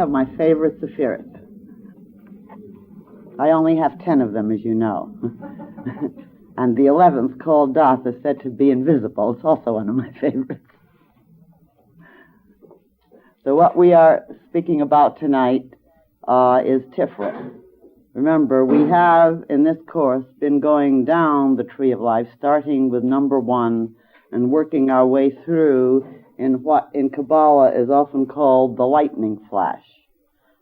of my favorite Tiferet. I only have 10 of them, as you know. And the 11th, called Doth, is said to be invisible. It's also one of my favorites. So what we are speaking about tonight is Tiferet. Remember, we have in this course been going down the Tree of Life, starting with number 1 and working our way through in what in Kabbalah is often called the lightning flash.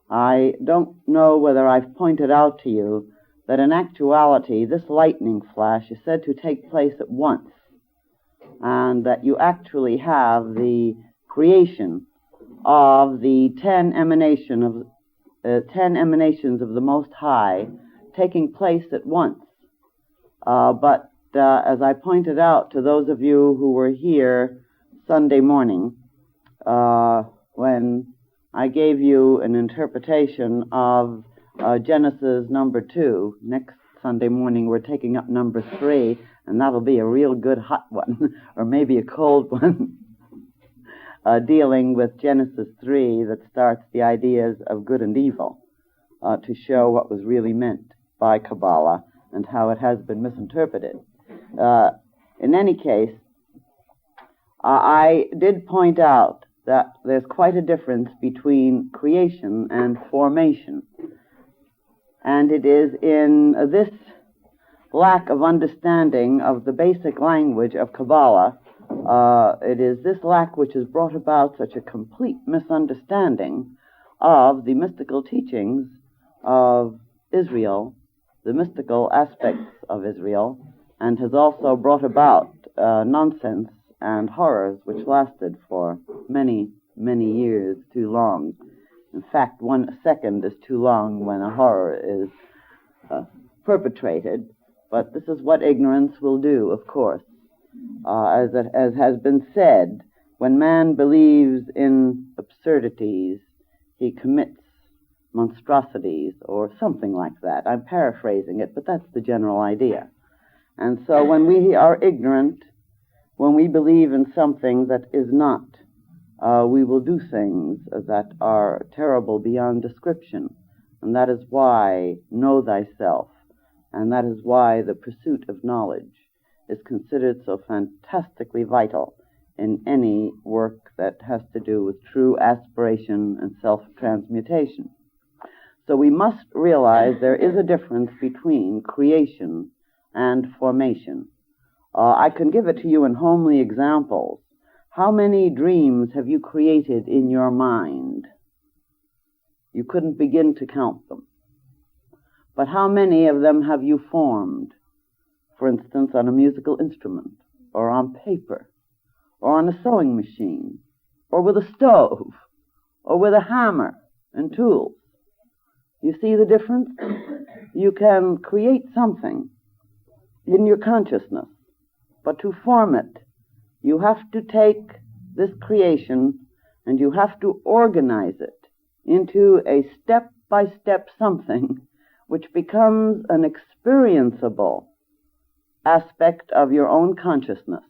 I don't know whether I've pointed out to you that in actuality this lightning flash is said to take place at once, and that you actually have the creation of the 10 emanations of the Most High taking place at once. But as I pointed out to those of you who were here Sunday morning, when I gave you an interpretation of Genesis number 2, next Sunday morning we're taking up number 3, and that'll be a real good hot one, or maybe a cold one. Dealing with Genesis 3 that starts the ideas of good and evil to show what was really meant by Kabbalah and how it has been misinterpreted. In any case, I did point out that there's quite a difference between creation and formation. And it is in this lack of understanding of the basic language of Kabbalah, it is this lack which has brought about such a complete misunderstanding of the mystical teachings of Israel, the mystical aspects of Israel, and has also brought about nonsense and horrors which lasted for many, many years too long. In fact, 1 second is too long when a horror is perpetrated, but this is what ignorance will do, of course. As has been said, when man believes in absurdities, he commits monstrosities, or something like that. I'm paraphrasing it, but that's the general idea. And so when we are ignorant, when we believe in something that is not, we will do things that are terrible beyond description. And that is why know thyself, and that is why the pursuit of knowledge is considered so fantastically vital in any work that has to do with true aspiration and self-transmutation. So we must realize there is a difference between creation and formation. I can give it to you in homely examples. How many dreams have you created in your mind? You couldn't begin to count them. But how many of them have you formed? For instance, on a musical instrument, or on paper, or on a sewing machine, or with a stove, or with a hammer and tools. You see the difference? You can create something in your consciousness, but to form it, you have to take this creation and you have to organize it into a step-by-step something which becomes an experienceable aspect of your own consciousness.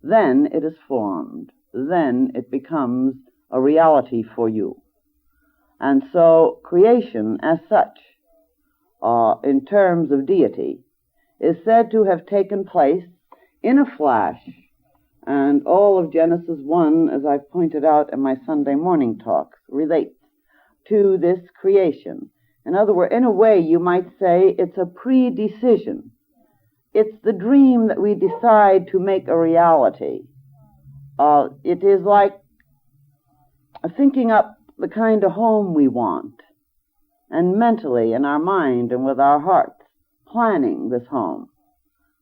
Then it is formed. Then it becomes a reality for you. And so creation as such, in terms of deity, is said to have taken place in a flash. And all of Genesis 1, as I've pointed out in my Sunday morning talks, relates to this creation. In other words, in a way you might say it's a pre-decision. It's the dream that we decide to make a reality. It is like thinking up the kind of home we want, and mentally in our mind and with our hearts planning this home.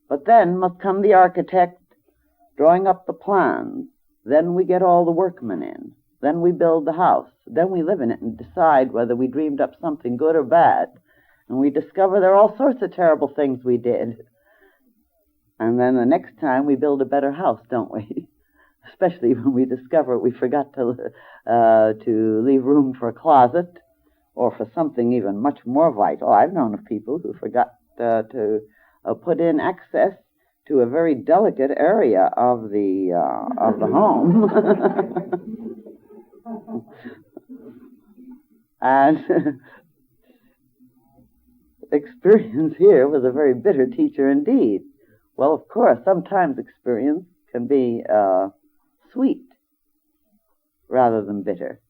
But then must come the architect drawing up the plans. Then we get all the workmen in. Then we build the house. Then we live in it and decide whether we dreamed up something good or bad. And we discover there are all sorts of terrible things we did. And then the next time we build a better house, don't we? Especially when we discover we forgot to leave room for a closet or for something even much more vital. I've known of people who forgot to put in access to a very delicate area of the home. And experience here was a very bitter teacher indeed. Well, of course, sometimes experience can be sweet rather than bitter,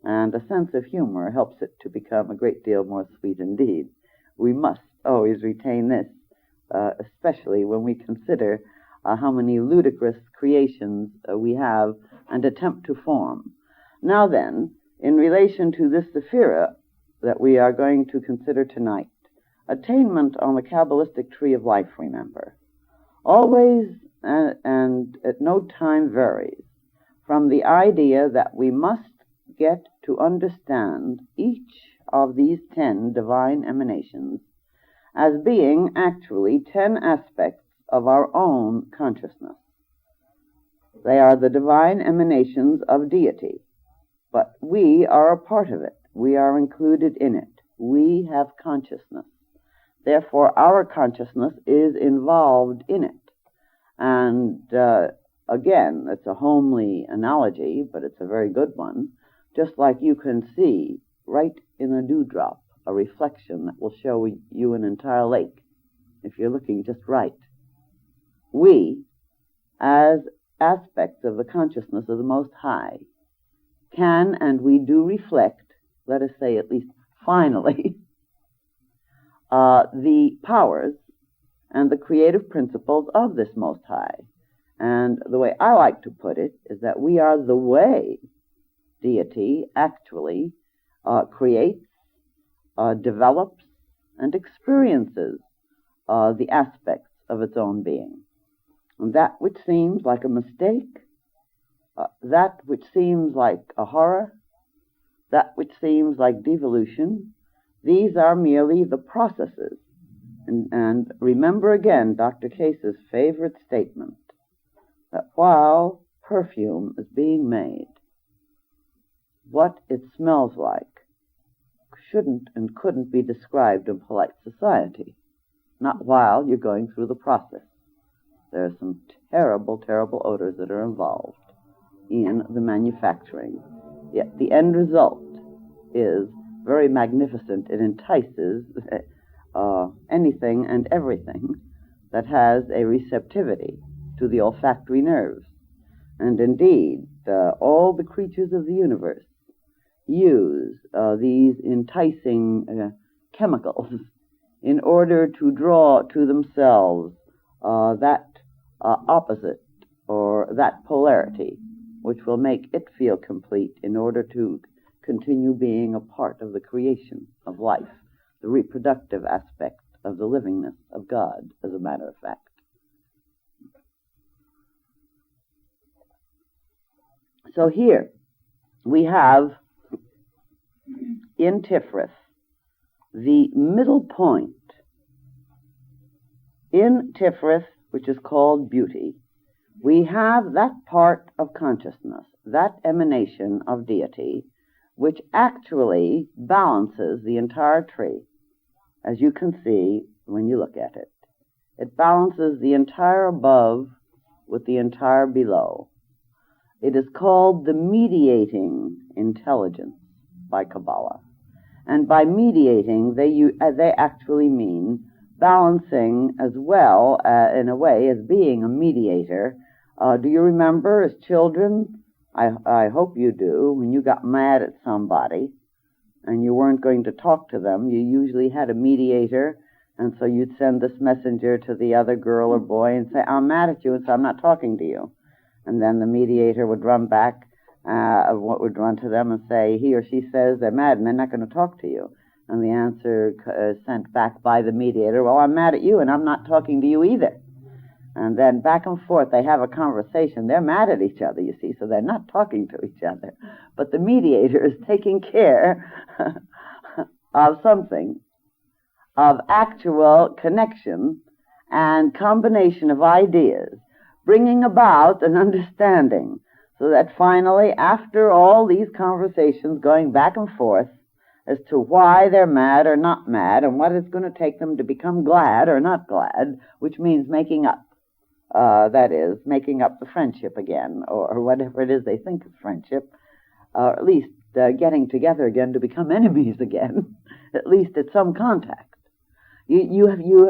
and a sense of humor helps it to become a great deal more sweet indeed. We must always retain this, especially when we consider how many ludicrous creations we have and attempt to form. Now then, in relation to this Tiferet that we are going to consider tonight, attainment on the Qabalistic Tree of Life, remember, always and at no time varies from the idea that we must get to understand each of these 10 divine emanations as being actually 10 aspects of our own consciousness. They are the divine emanations of deity, but we are a part of it. We are included in it. We have consciousness. Therefore, our consciousness is involved in it. And again, it's a homely analogy, but it's a very good one. Just like you can see right in a dewdrop a reflection that will show you an entire lake if you're looking just right. We, as aspects of the consciousness of the Most High, can and we do reflect, let us say at least finally, the powers and the creative principles of this Most High. And the way I like to put it is that we are the way deity actually creates, develops, and experiences the aspects of its own being. And that which seems like a mistake, that which seems like a horror, that which seems like devolution, these are merely the processes. And remember again Dr. Case's favorite statement, that while perfume is being made, what it smells like shouldn't and couldn't be described in polite society, not while you're going through the process. There are some terrible, terrible odors that are involved in the manufacturing. Yet the end result is very magnificent. It entices anything and everything that has a receptivity to the olfactory nerves. And indeed, all the creatures of the universe use these enticing chemicals in order to draw to themselves that opposite or that polarity which will make it feel complete in order to continue being a part of the creation of life, the reproductive aspect of the livingness of God, as a matter of fact. So here we have in Tiferet the middle point. In Tiferet, which is called beauty, we have that part of consciousness, that emanation of deity, which actually balances the entire tree, as you can see when you look at it. It balances the entire above with the entire below. It is called the mediating intelligence by Kabbalah. And by mediating, they actually mean balancing as well, in a way, as being a mediator. Do you remember as children, I hope you do, when you got mad at somebody and you weren't going to talk to them, you usually had a mediator, and so you'd send this messenger to the other girl or boy and say, I'm mad at you, and so I'm not talking to you. And then the mediator would run back, would run to them and say, he or she says they're mad and they're not going to talk to you. And the answer sent back by the mediator, well, I'm mad at you and I'm not talking to you either. And then back and forth they have a conversation. They're mad at each other, you see, so they're not talking to each other. But the mediator is taking care of something, of actual connection and combination of ideas, bringing about an understanding, so that finally, after all these conversations going back and forth as to why they're mad or not mad, and what it's going to take them to become glad or not glad, which means making up, that is, making up the friendship again, or whatever it is they think is friendship, or at least getting together again to become enemies again, at least at some contact. You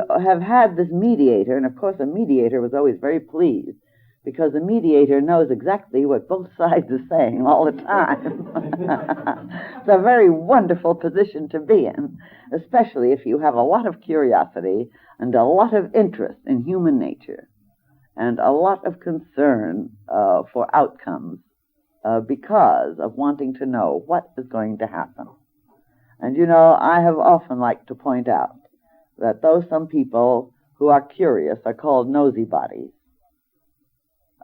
have had this mediator, and of course a mediator was always very pleased, because the mediator knows exactly what both sides are saying all the time. It's a very wonderful position to be in, especially if you have a lot of curiosity and a lot of interest in human nature and a lot of concern for outcomes because of wanting to know what is going to happen. And I have often liked to point out that though some people who are curious are called nosy bodies,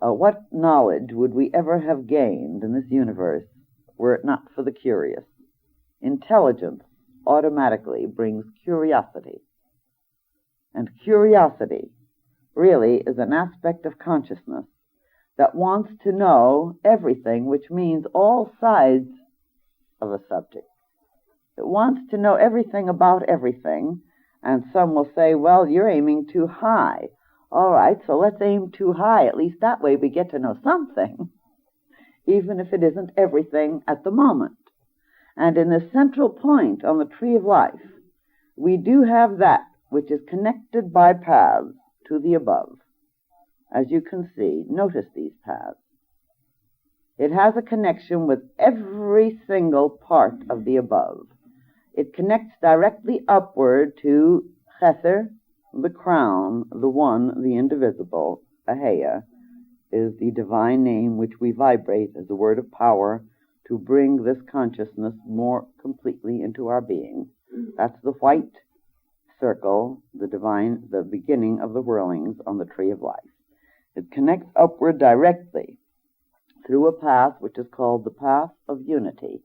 what knowledge would we ever have gained in this universe were it not for the curious? Intelligence automatically brings curiosity. And curiosity really is an aspect of consciousness that wants to know everything, which means all sides of a subject. It wants to know everything about everything, and some will say, well, you're aiming too high. All right, so let's aim too high. At least that way we get to know something, even if it isn't everything at the moment. And in the central point on the Tree of Life, we do have that which is connected by paths to the above. As you can see, notice these paths. It has a connection with every single part of the above. It connects directly upward to Chether, the crown, the one, the indivisible. Ahaya is the divine name which we vibrate as a word of power to bring this consciousness more completely into our being. That's the white circle, the beginning of the whirlings on the Tree of Life. It connects upward directly through a path which is called the path of unity.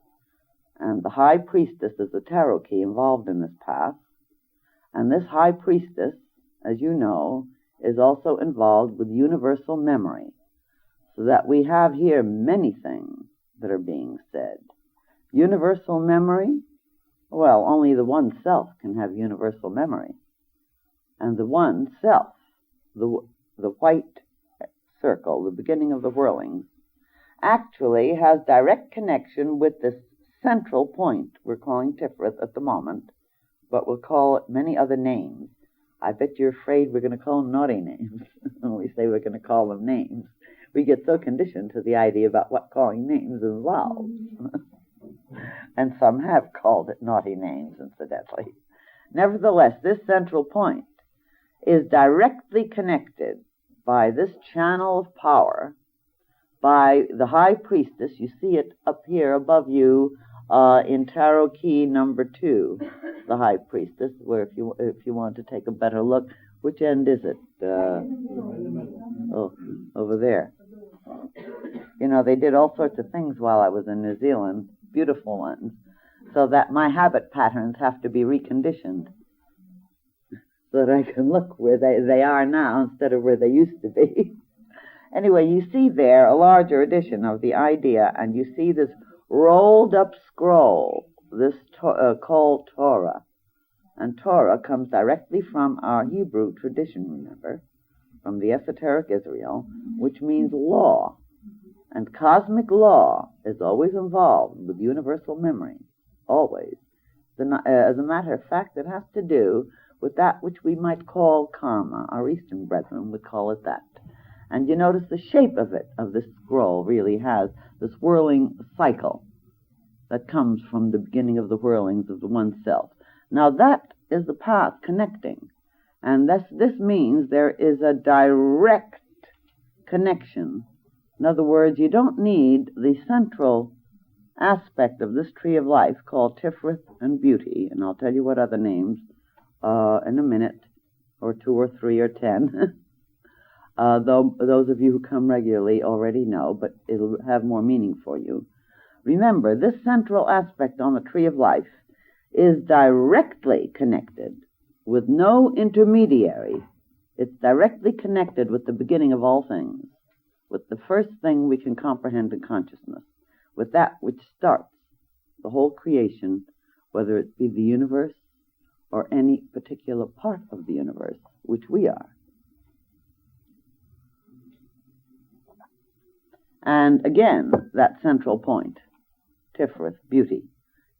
And the high priestess is the tarot key involved in this path. And this high priestess, as you know, is also involved with universal memory. So that we have here many things that are being said. Universal memory? Well, only the one self can have universal memory. And the one self, the white circle, the beginning of the whirlings, actually has direct connection with this central point we're calling Tiferet at the moment, but we'll call it many other names. I bet you're afraid we're going to call them naughty names when we say we're going to call them names. We get so conditioned to the idea about what calling names involves. And some have called it naughty names, incidentally. Nevertheless, this central point is directly connected by this channel of power, by the high priestess. You see it up here above you in tarot key number 2, the high priestess, where if you want to take a better look, which end is it? Over there. They did all sorts of things while I was in New Zealand, beautiful ones, so that my habit patterns have to be reconditioned so that I can look where they are now instead of where they used to be. Anyway, you see there a larger edition of the idea, and you see this rolled up scroll, this called Torah. And Torah comes directly from our Hebrew tradition, remember, from the esoteric Israel, which means law. And cosmic law is always involved with universal memory, always. As a matter of fact, it has to do with that which we might call karma. Our Eastern brethren would call it that. And you notice the shape of it, of this scroll, really has this whirling cycle that comes from the beginning of the whirlings of the one self. Now that is the path connecting. And this means there is a direct connection. In other words, you don't need the central aspect of this Tree of Life called Tiferet and Beauty, and I'll tell you what other names in a minute, or 2 or 3 or 10. Though those of you who come regularly already know, but it'll have more meaning for you. Remember, this central aspect on the Tree of Life is directly connected with no intermediary. It's directly connected with the beginning of all things, with the first thing we can comprehend in consciousness, with that which starts the whole creation, whether it be the universe or any particular part of the universe, which we are. And again, that central point, Tiferet, beauty,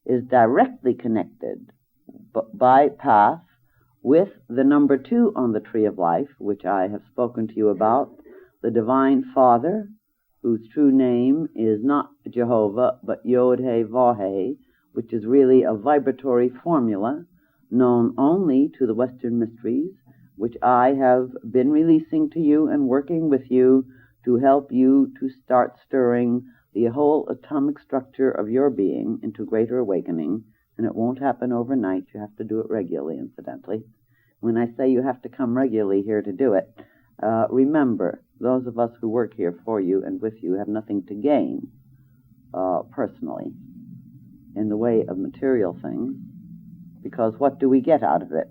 is directly connected by path with the number 2 on the tree of life, which I have spoken to you about, the Divine Father, whose true name is not Jehovah, but Yod-He-Vav-He, which is really a vibratory formula known only to the Western mysteries, which I have been releasing to you and working with you to help you to start stirring the whole atomic structure of your being into greater awakening. And it won't happen overnight. You have to do it regularly, incidentally. When I say you have to come regularly here to do it, remember, those of us who work here for you and with you have nothing to gain personally in the way of material things, because what do we get out of it?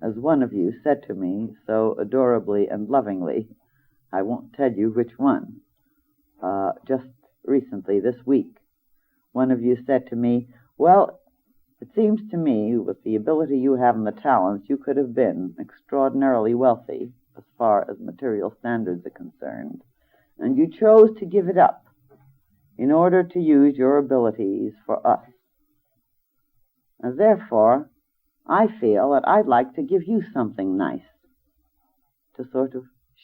As one of you said to me so adorably and lovingly, I won't tell you which one, just recently, this week, one of you said to me, well, it seems to me, with the ability you have and the talents, you could have been extraordinarily wealthy as far as material standards are concerned, and you chose to give it up in order to use your abilities for us. And therefore, I feel that I'd like to give you something nice to sort of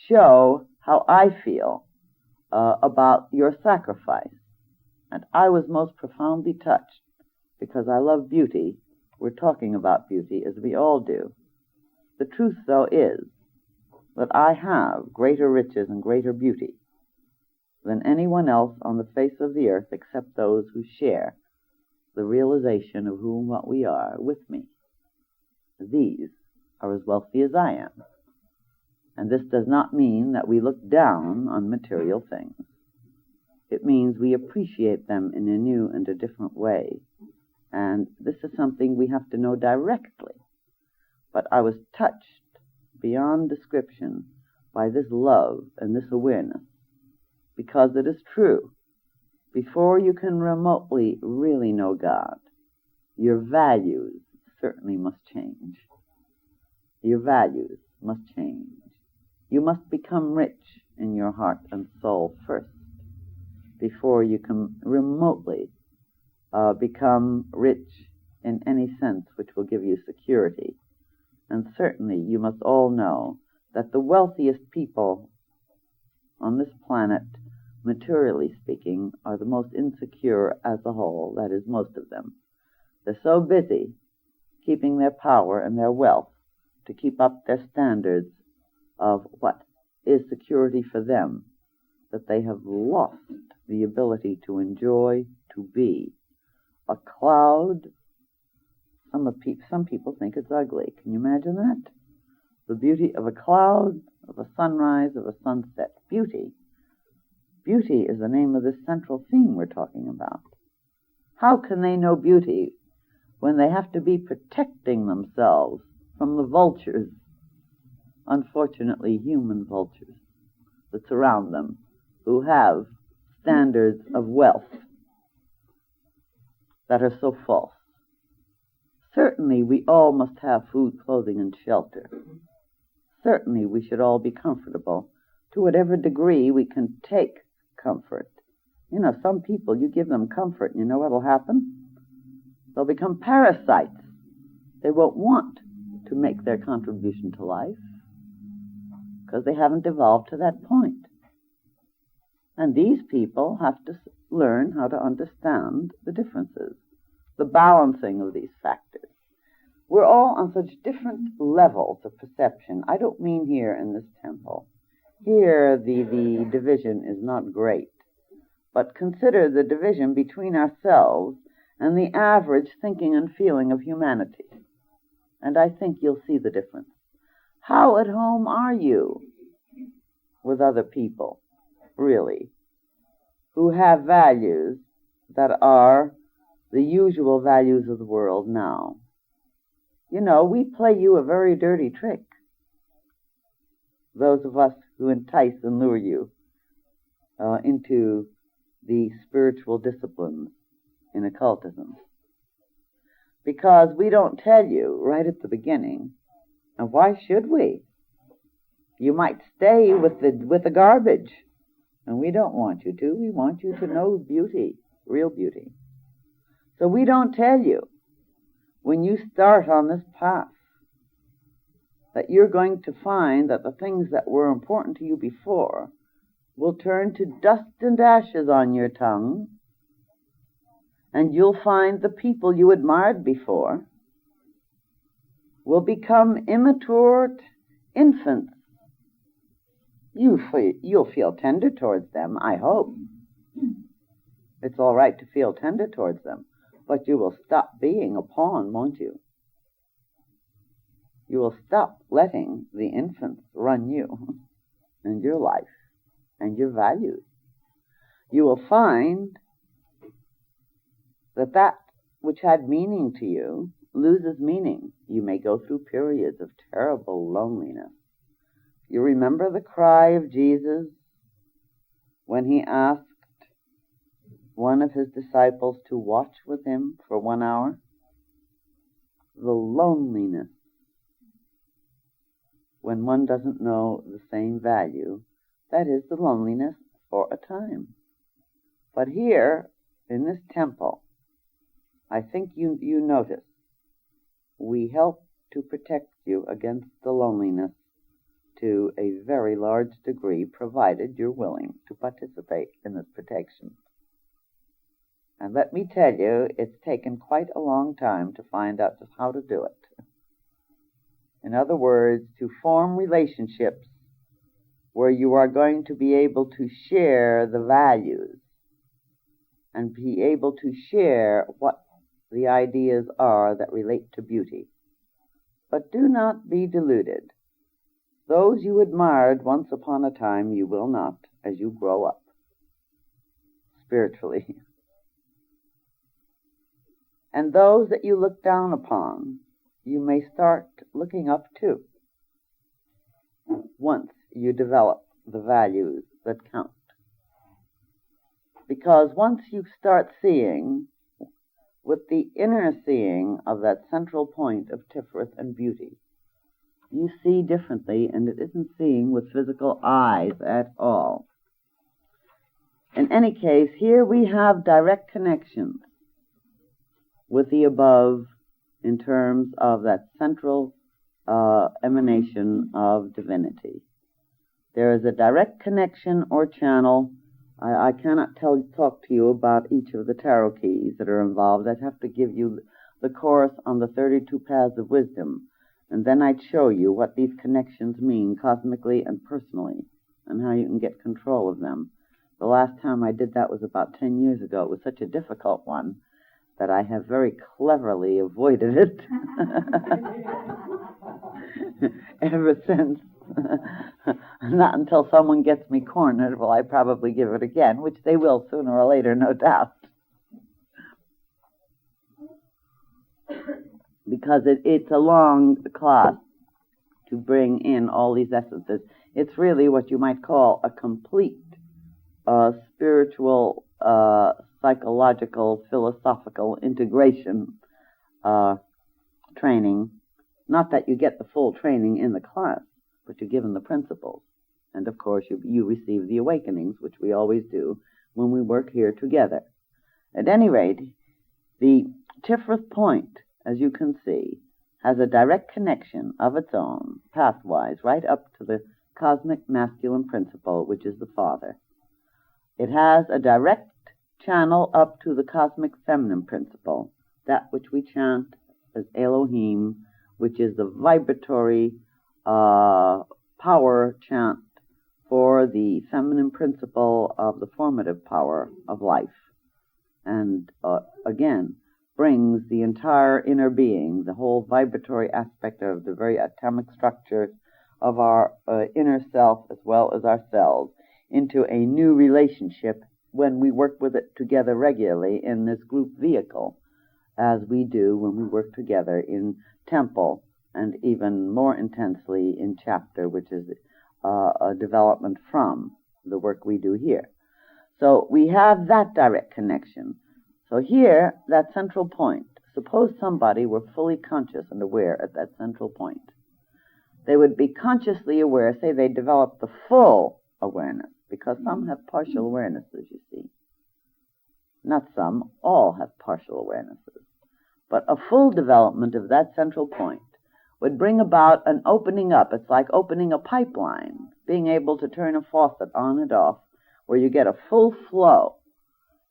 show how I feel about your sacrifice. And I was most profoundly touched, because I love beauty. We're talking about beauty, as we all do. The truth, though, is that I have greater riches and greater beauty than anyone else on the face of the earth, except those who share the realization of who and what we are with me. These are as wealthy as I am. And this does not mean that we look down on material things. It means we appreciate them in a new and a different way. And this is something we have to know directly. But I was touched beyond description by this love and this awareness, because it is true. Before you can remotely really know God, your values certainly must change. Your values must change. You must become rich in your heart and soul first, before you can remotely become rich in any sense which will give you security. And certainly you must all know that the wealthiest people on this planet, materially speaking, are the most insecure as a whole, that is, most of them. They're so busy keeping their power and their wealth to keep up their standards of what is security for them, that they have lost the ability to enjoy, to be. A cloud, some people think it's ugly. Can you imagine that? The beauty of a cloud, of a sunrise, of a sunset. Beauty. Beauty is the name of this central theme we're talking about. How can they know beauty when they have to be protecting themselves from the vultures, unfortunately human vultures, that surround them, who have standards of wealth that are so false? Certainly we all must have food, clothing, and shelter. Certainly we should all be comfortable to whatever degree we can take comfort. You know, some people, you give them comfort, and you know what will happen? They'll become parasites. They won't want to make their contribution to life because they haven't evolved to that point. And these people have to learn how to understand the differences, the balancing of these factors. We're all on such different levels of perception. I don't mean here in this temple. Here the division is not great. But consider the division between ourselves and the average thinking and feeling of humanity. And I think you'll see the difference. How at home are you with other people, really, who have values that are the usual values of the world now? You know, we play you a very dirty trick, those of us who entice and lure you into the spiritual disciplines in occultism. Because we don't tell you right at the beginning, and why should we? You might stay with the garbage, and we don't want you to. We want you to know beauty, real beauty. So we don't tell you, when you start on this path, that you're going to find that the things that were important to you before will turn to dust and ashes on your tongue, and you'll find the people you admired before will become immature infants. You'll feel tender towards them, I hope. It's all right to feel tender towards them, but you will stop being a pawn, won't you? You will stop letting the infants run you and your life and your values. You will find that that which had meaning to you loses meaning. You may go through periods of terrible loneliness. You remember the cry of Jesus when he asked one of his disciples to watch with him for 1 hour? The loneliness when one doesn't know the same value, that is the loneliness for a time. But here, in this temple, I think you notice, we help to protect you against the loneliness to a very large degree, provided you're willing to participate in this protection. And let me tell you, it's taken quite a long time to find out just how to do it. In other words, to form relationships where you are going to be able to share the values and be able to share what the ideas are that relate to beauty. But do not be deluded. Those you admired once upon a time, you will not as you grow up spiritually. And those that you look down upon, you may start looking up to once you develop the values that count. Because once you start seeing with the inner seeing of that central point of Tiferet and beauty, you see differently, and it isn't seeing with physical eyes at all. In any case, here we have direct connections with the above in terms of that central emanation of divinity. There is a direct connection or channel. I cannot talk to you about each of the tarot keys that are involved. I'd have to give you the course on the 32 paths of wisdom, and then I'd show you what these connections mean cosmically and personally, and how you can get control of them. The last time I did that was about 10 years ago. It was such a difficult one that I have very cleverly avoided it ever since. Not until someone gets me cornered will I probably give it again, which they will sooner or later, no doubt. Because it's a long class to bring in all these essences. It's really what you might call a complete spiritual, psychological, philosophical integration training. Not that you get the full training in the class, but you're given the principles. And of course you receive the awakenings, which we always do when we work here together. At any rate, the Tiferet point, as you can see, has a direct connection of its own, pathwise, right up to the cosmic masculine principle, which is the Father. It has a direct channel up to the cosmic feminine principle, that which we chant as Elohim, which is the vibratory power chant for the feminine principle of the formative power of life. And again, brings the entire inner being, the whole vibratory aspect of the very atomic structures of our inner self as well as ourselves, into a new relationship when we work with it together regularly in this group vehicle, as we do when we work together in temple, and even more intensely in chapter, which is a development from the work we do here. So we have that direct connection. So here, that central point, suppose somebody were fully conscious and aware at that central point. They would be consciously aware, say they developed the full awareness, because some have partial awarenesses, you see. Not some, all have partial awarenesses. But a full development of that central point would bring about an opening up. It's like opening a pipeline, being able to turn a faucet on and off, where you get a full flow.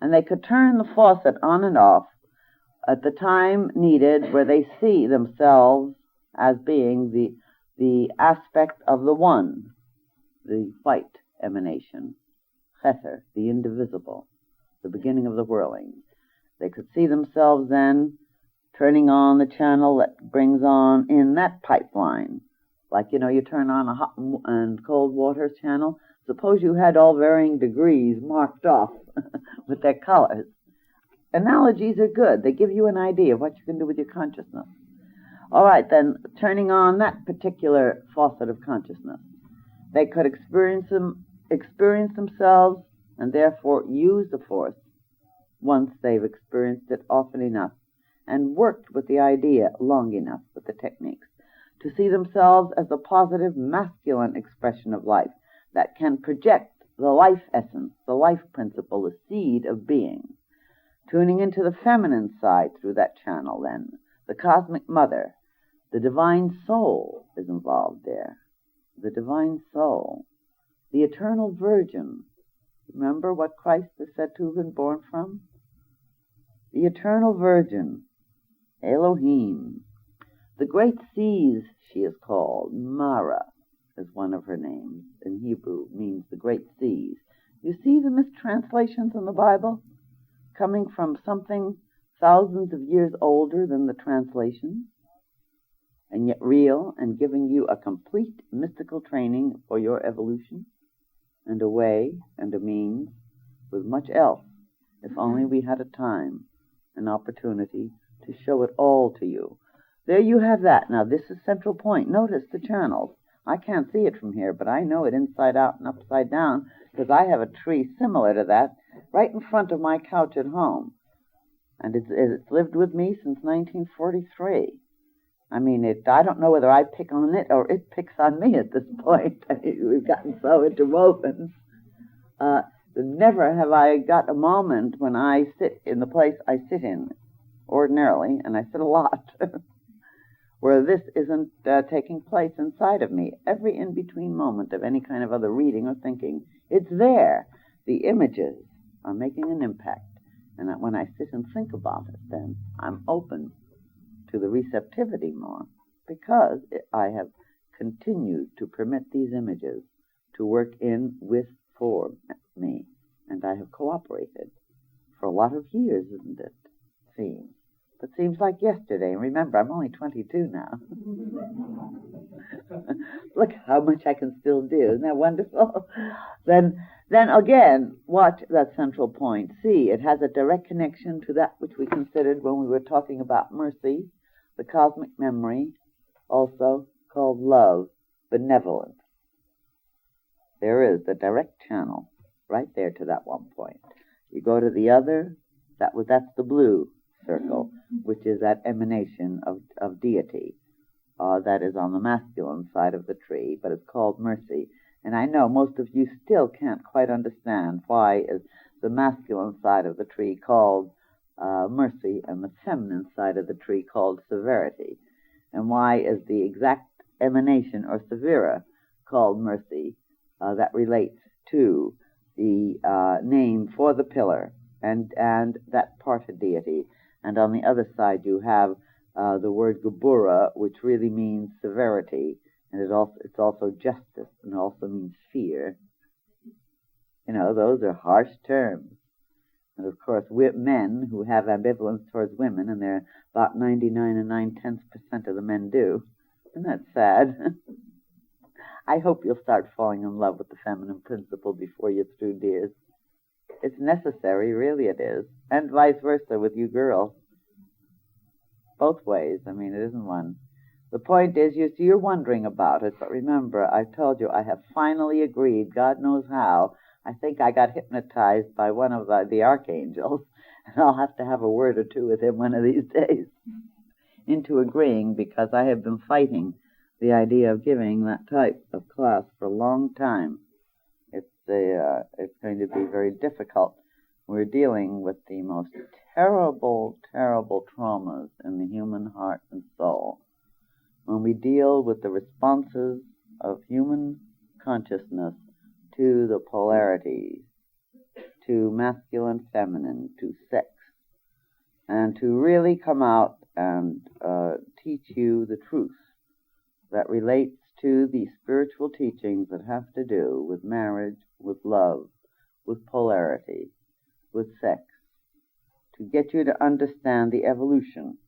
And they could turn the faucet on and off at the time needed, where they see themselves as being the aspect of the one, the white emanation, Chether, the indivisible, the beginning of the whirling. They could see themselves then turning on the channel that brings on in that pipeline. Like, you turn on a hot and cold water channel. Suppose you had all varying degrees marked off with their colors. Analogies are good. They give you an idea of what you can do with your consciousness. All right, then, turning on that particular faucet of consciousness, they could experience themselves and therefore use the force once they've experienced it often enough and worked with the idea long enough with the techniques to see themselves as a positive masculine expression of life that can project the life essence, the life principle, the seed of being. Tuning into the feminine side through that channel then, the cosmic mother, the divine soul is involved there. The divine soul, the eternal virgin. Remember what Christ is said to have been born from? The eternal virgin, Elohim. The great seas, she is called. Mara is one of her names. In Hebrew, means the great seas. You see the mistranslations in the Bible? Coming from something thousands of years older than the translation, and yet real, and giving you a complete mystical training for your evolution, and a way and a means, with much else, if only we had a time, an opportunity to show it all to you. There you have that. Now this is central point. Notice the channels. I can't see it from here, but I know it inside out and upside down, because I have a tree similar to that right in front of my couch at home. And it's lived with me since 1943. I mean, I don't know whether I pick on it or it picks on me at this point. We've gotten so interwoven. Never have I got a moment when I sit in the place I sit in ordinarily, and I sit a lot, where this isn't taking place inside of me. Every in-between moment of any kind of other reading or thinking, it's there. The images are making an impact. And that when I sit and think about it, then I'm open to the receptivity more, because I have continued to permit these images to work in, with, for me. And I have cooperated for a lot of years, isn't it? Seems. But seems like yesterday. And remember, I'm only 22 now. Look how much I can still do. Isn't that wonderful? Then again, watch that central point. See, it has a direct connection to that which we considered when we were talking about mercy, the cosmic memory, also called love, benevolent. There is the direct channel right there to that one point. You go to the other, that's the blue circle, which is that emanation of deity. That is on the masculine side of the tree, but it's called mercy. And I know most of you still can't quite understand why is the masculine side of the tree called mercy and the feminine side of the tree called severity, and why is the exact emanation or severa called mercy. That relates to the name for the pillar and that part of deity. And on the other side you have the word Gebura, which really means severity, and it's also justice, and also means fear. Those are harsh terms. And of course, men who have ambivalence towards women, and they're about 99 9/10% of the men do. Isn't that sad? I hope you'll start falling in love with the feminine principle before you're through, dears. It's necessary, really it is. And vice versa with you girls. Both ways. I mean, it isn't one. The point is, you're wondering about it, but remember, I've told you I have finally agreed, God knows how. I think I got hypnotized by one of the archangels, and I'll have to have a word or two with him one of these days, into agreeing, because I have been fighting the idea of giving that type of class for a long time. It's going to be very difficult we're dealing with the most terrible, terrible traumas in the human heart and soul. When we deal with the responses of human consciousness to the polarities, to masculine, feminine, to sex, and to really come out and teach you the truth that relates to the spiritual teachings that have to do with marriage, with love, with polarity, with sex, to get you to understand the evolution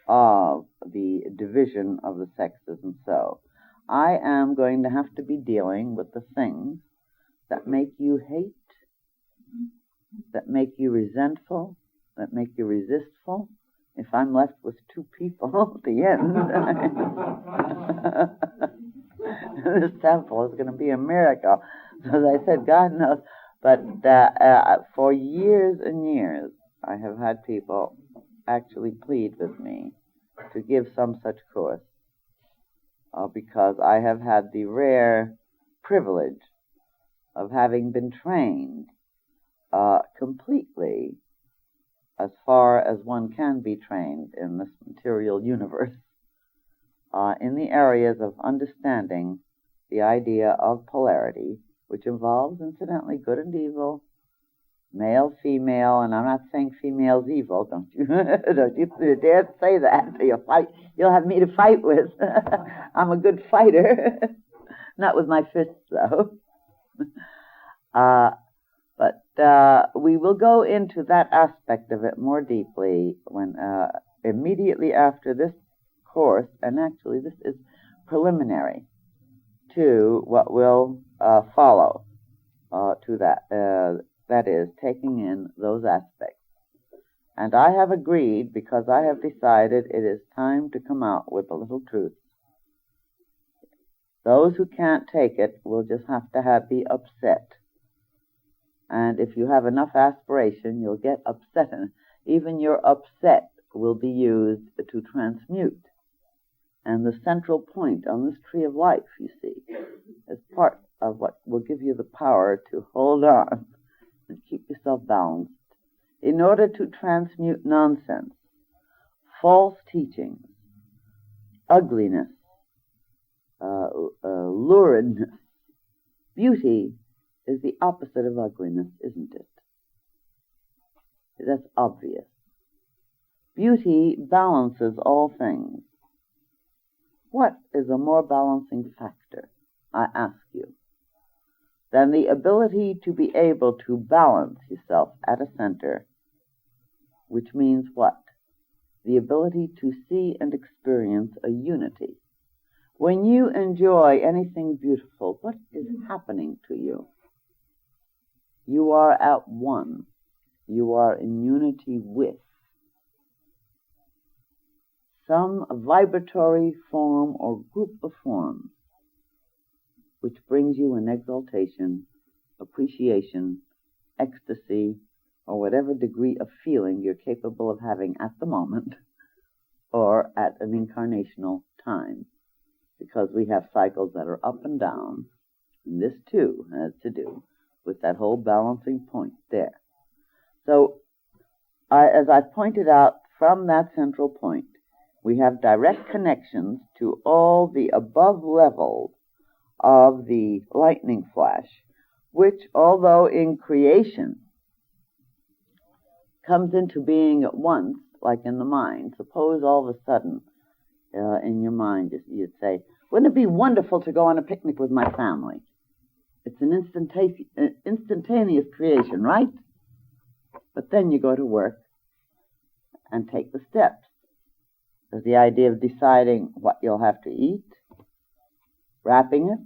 of the division of the sexes. And so I am going to have to be dealing with the things that make you hate, that make you resentful, that make you resistful. If I'm left with two people at the end, this temple is going to be a miracle. So as I said, God knows. But for years and years, I have had people actually plead with me to give some such course, because I have had the rare privilege of having been trained completely, as far as one can be trained in this material universe, in the areas of understanding the idea of polarity, which involves, incidentally, good and evil, male, female, and I'm not saying female's evil, don't you? Don't you dare say that. You'll have me to fight with. I'm a good fighter. Not with my fists, though. But we will go into that aspect of it more deeply when immediately after this course, and actually this is preliminary to what will follow to that. That is, taking in those aspects. And I have agreed, because I have decided it is time to come out with a little truth. Those who can't take it will just have to be upset. And if you have enough aspiration, you'll get upset. And even your upset will be used to transmute. And the central point on this tree of life, you see, is part of what will give you the power to hold on and keep yourself balanced in order to transmute nonsense, false teachings, ugliness, luridness. Beauty is the opposite of ugliness, isn't it? That's obvious. Beauty balances all things. What is a more balancing factor, I ask you, than the ability to be able to balance yourself at a center, which means what? The ability to see and experience a unity. When you enjoy anything beautiful, what is happening to you? You are at one. You are in unity with some vibratory form or group of forms which brings you an exaltation, appreciation, ecstasy, or whatever degree of feeling you're capable of having at the moment or at an incarnational time, because we have cycles that are up and down, and this too has to do with that whole balancing point there. So, as I pointed out, from that central point, we have direct connections to all the above levels of the lightning flash, which, although in creation comes into being at once, like in the mind. Suppose all of a sudden, in your mind, you'd say, wouldn't it be wonderful to go on a picnic with my family? It's an instantaneous creation, right? But then you go to work and take the steps. There's the idea of deciding what you'll have to eat, wrapping it,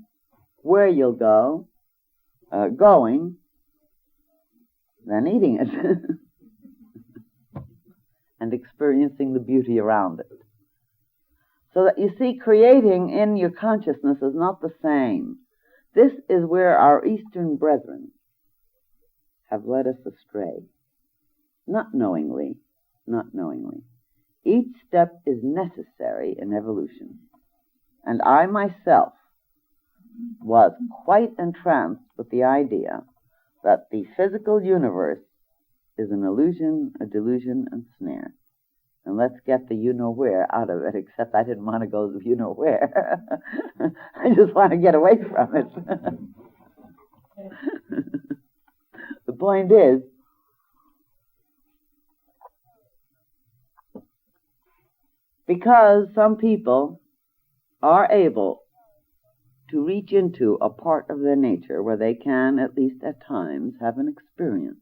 where you'll go, going, then eating it, and experiencing the beauty around it. So that you see, creating in your consciousness is not the same. This is where our Eastern brethren have led us astray. Not knowingly. Each step is necessary in evolution. And I myself was quite entranced with the idea that the physical universe is an illusion, a delusion, and snare. And let's get the you-know-where out of it, except I didn't want to go to you-know-where. I just want to get away from it. The point is, because some people are able to reach into a part of their nature where they can, at least at times, have an experience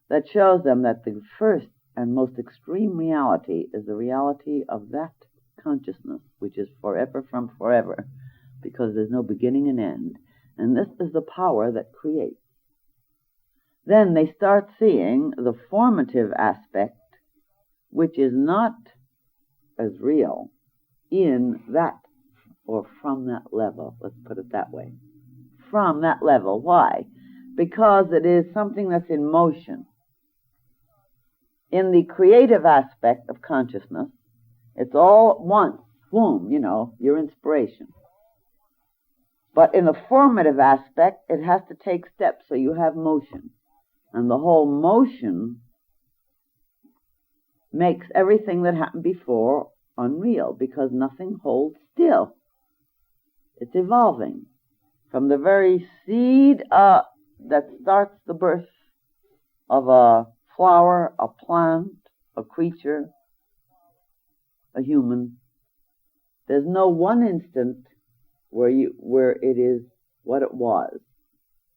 that shows them that the first and most extreme reality is the reality of that consciousness, which is forever from forever, because there's no beginning and end. And this is the power that creates. Then they start seeing the formative aspect, which is not as real in that, or from that level, let's put it that way. From that level. Why? Because it is something that's in motion. In the creative aspect of consciousness, it's all at once, boom, your inspiration. But in the formative aspect, it has to take steps, so you have motion. And the whole motion makes everything that happened before unreal, because nothing holds still. It's evolving. From the very seed that starts the birth of a flower, a plant, a creature, a human, there's no one instant where it is what it was.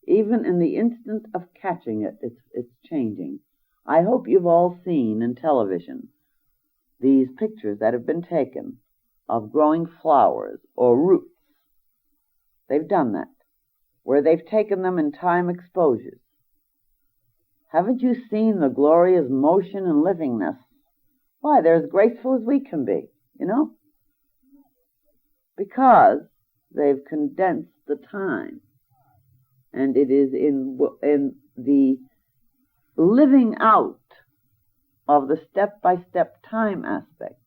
Even in the instant of catching it, it's changing. I hope you've all seen in television these pictures that have been taken of growing flowers or roots. They've done that, where they've taken them in time exposures. Haven't you seen the glorious motion and livingness? Why, they're as graceful as we can be, because they've condensed the time. And it is in the living out of the step-by-step time aspect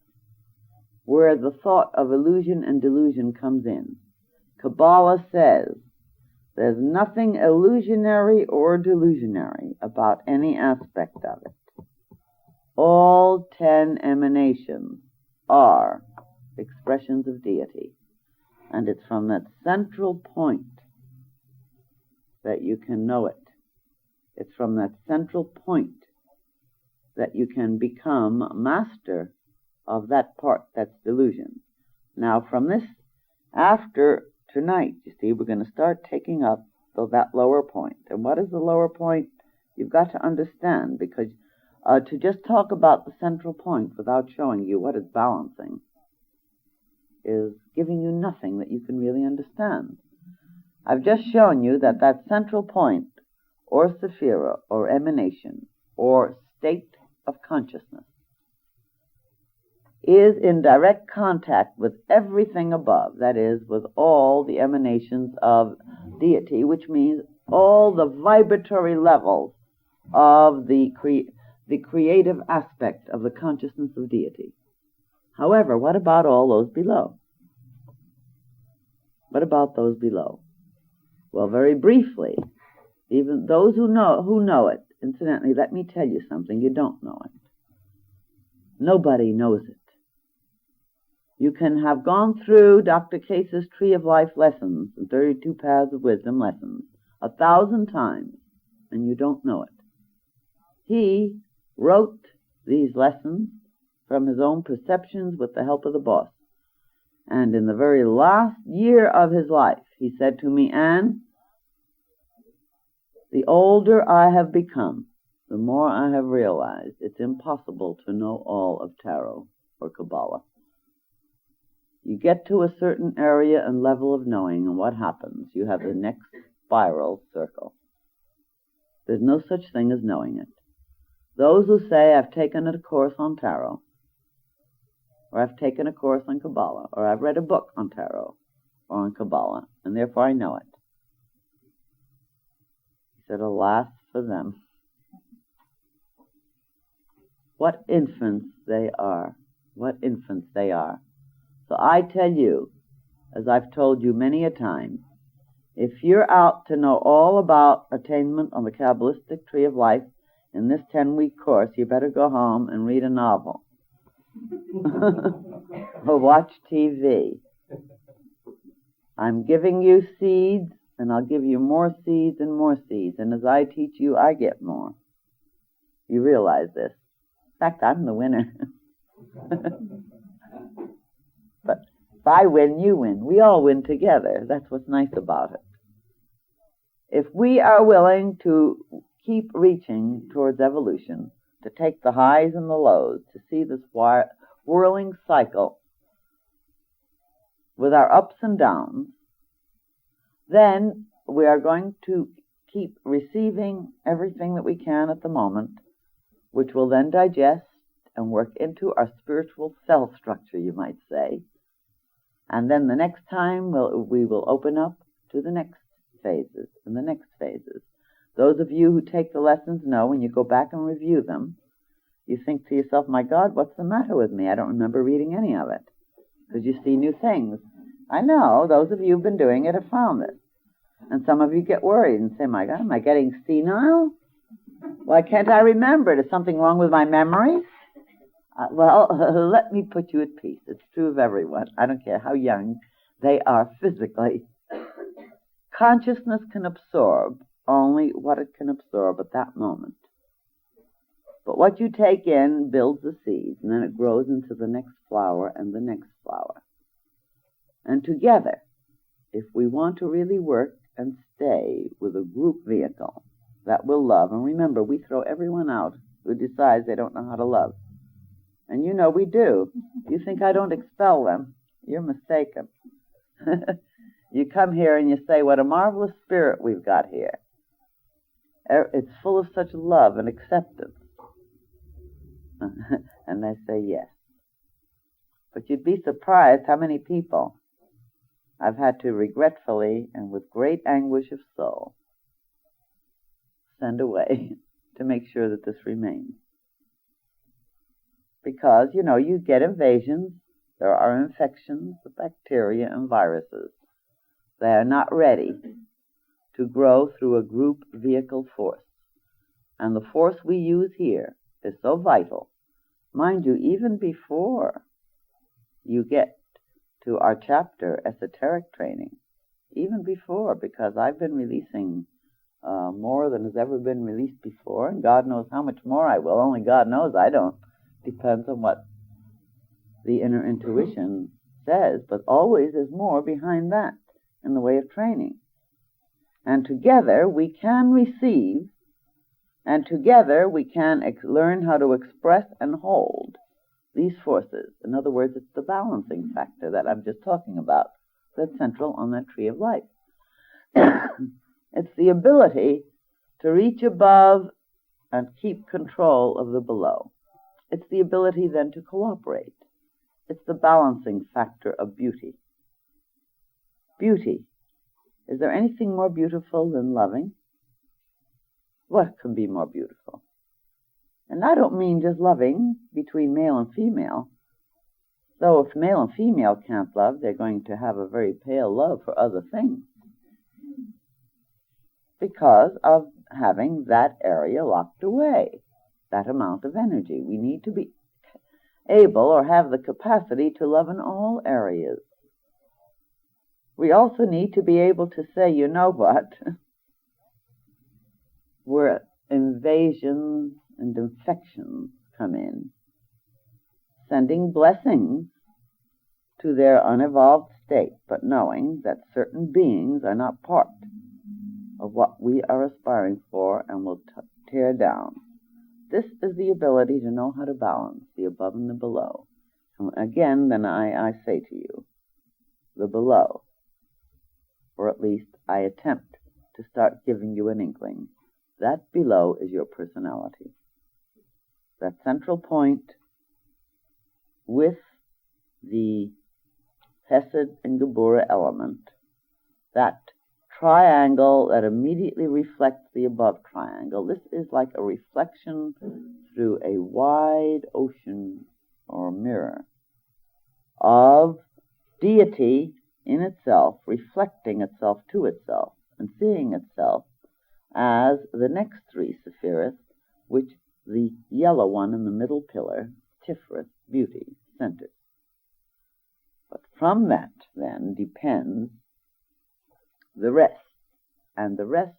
where the thought of illusion and delusion comes in. Kabbalah says there's nothing illusionary or delusionary about any aspect of it. All 10 emanations are expressions of deity. And it's from that central point that you can know it. It's from that central point that you can become master of that part that's delusion. Now, from this, after tonight, you see, we're going to start taking up that lower point. And what is the lower point? You've got to understand, because to just talk about the central point without showing you what it's balancing is giving you nothing that you can really understand. I've just shown you that that central point, or sephira, or emanation, or state of consciousness, is in direct contact with everything above, that is, with all the emanations of deity, which means all the vibratory levels of the creative aspect of the consciousness of deity. However, what about all those below? What about those below? Well, very briefly, even those who know it, incidentally, let me tell you something, you don't know it. Nobody knows it. You can have gone through Dr. Case's Tree of Life lessons and 32 Paths of Wisdom lessons 1,000 times, and you don't know it. He wrote these lessons from his own perceptions with the help of the boss. And in the very last year of his life, he said to me, Anne, the older I have become, the more I have realized it's impossible to know all of tarot or Kabbalah. You get to a certain area and level of knowing, and what happens? You have the next spiral circle. There's no such thing as knowing it. Those who say, I've taken a course on tarot, or I've taken a course on Kabbalah, or I've read a book on tarot or on Kabbalah, and therefore I know it. He said, alas for them. What infants they are. What infants they are. So I tell you, as I've told you many a time, if you're out to know all about attainment on the Qabalistic Tree of Life, in this 10-week course, you better go home and read a novel. Or watch TV. I'm giving you seeds, and I'll give you more seeds and more seeds. And as I teach you, I get more. You realize this. In fact, I'm the winner. But if I win, you win. We all win together. That's what's nice about it. If we are willing to keep reaching towards evolution, to take the highs and the lows, to see this whirling cycle with our ups and downs, then we are going to keep receiving everything that we can at the moment, which will then digest and work into our spiritual cell structure, you might say. And then the next time we will open up to the next phases and the next phases. Those of you who take the lessons know when you go back and review them, you think to yourself, my God, what's the matter with me? I don't remember reading any of it. Because you see new things. I know, those of you who've been doing it have found this. And some of you get worried and say, my God, am I getting senile? Why can't I remember? Is something wrong with my memory? Let me put you at peace. It's true of everyone. I don't care how young they are physically. Consciousness can absorb only what it can absorb at that moment. But what you take in builds the seeds, and then it grows into the next flower and the next flower. And together, if we want to really work and stay with a group vehicle that will love, and remember, we throw everyone out who decides they don't know how to love. And you know we do. You think I don't expel them? You're mistaken. You come here and you say, what a marvelous spirit we've got here. It's full of such love and acceptance. And they say yes. But you'd be surprised how many people I've had to regretfully and with great anguish of soul send away to make sure that this remains. Because, you know, you get invasions, there are infections of bacteria and viruses. They are not ready to grow through a group vehicle force. And the force we use here is so vital. Mind you, even before you get to our chapter, Esoteric Training, even before, because I've been releasing more than has ever been released before, and God knows how much more I will. Only God knows, I don't. Depends on what the inner intuition says, but always there's more behind that in the way of training. And together we can receive, and together we can learn how to express and hold these forces. In other words, it's the balancing factor that I'm just talking about that's central on that tree of life. It's the ability to reach above and keep control of the below. It's the ability then to cooperate. It's the balancing factor of beauty. Beauty. Is there anything more beautiful than loving? What can be more beautiful? And I don't mean just loving between male and female. Though if male and female can't love, they're going to have a very pale love for other things. Because of having that area locked away, that amount of energy. We need to be able or have the capacity to love in all areas. We also need to be able to say, you know what, where invasions and infections come in, sending blessings to their unevolved state, but knowing that certain beings are not part of what we are aspiring for and will tear down. This is the ability to know how to balance the above and the below. And again, then I say to you, the below, or at least I attempt to start giving you an inkling. That below is your personality. That central point with the Hesed and Gebura element, that triangle that immediately reflects the above triangle. This is like a reflection through a wide ocean or mirror of deity in itself, reflecting itself to itself and seeing itself as the next three Sephiroth, which the yellow one in the middle pillar, Tiferet, beauty, centers. But from that, then, depends the rest. And the rest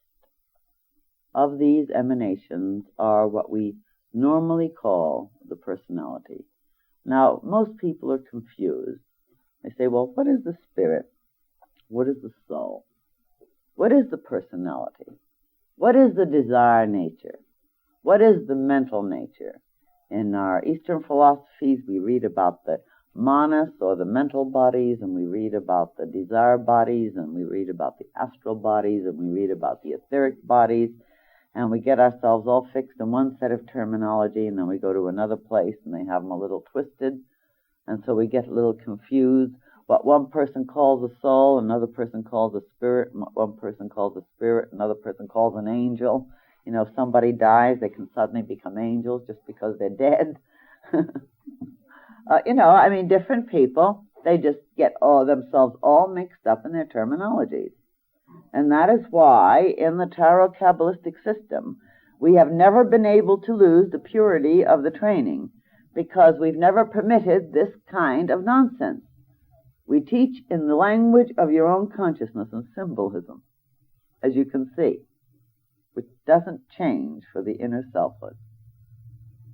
of these emanations are what we normally call the personality. Now, most people are confused. They say, well, what is the spirit? What is the soul? What is the personality? What is the desire nature? What is the mental nature? In our Eastern philosophies, we read about the manas, or the mental bodies, and we read about the desire bodies, and we read about the astral bodies, and we read about the etheric bodies, and we get ourselves all fixed in one set of terminology, and then we go to another place, and they have them a little twisted, and so we get a little confused. What one person calls a soul, another person calls a spirit, one person calls a spirit, another person calls an angel. You know, if somebody dies, they can suddenly become angels just because they're dead. Different people, they just get themselves all mixed up in their terminologies. And that is why, in the Tarot Kabbalistic system, we have never been able to lose the purity of the training, because we've never permitted this kind of nonsense. We teach in the language of your own consciousness and symbolism, as you can see, which doesn't change for the inner selfhood.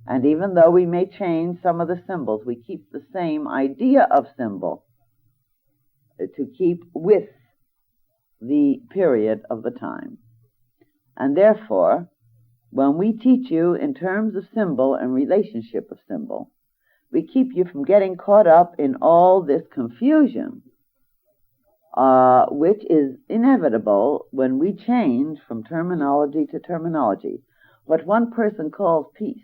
And even though we may change some of the symbols, we keep the same idea of symbol to keep with the period of the time. And therefore, when we teach you in terms of symbol and relationship of symbol, we keep you from getting caught up in all this confusion, which is inevitable when we change from terminology to terminology. What one person calls peace,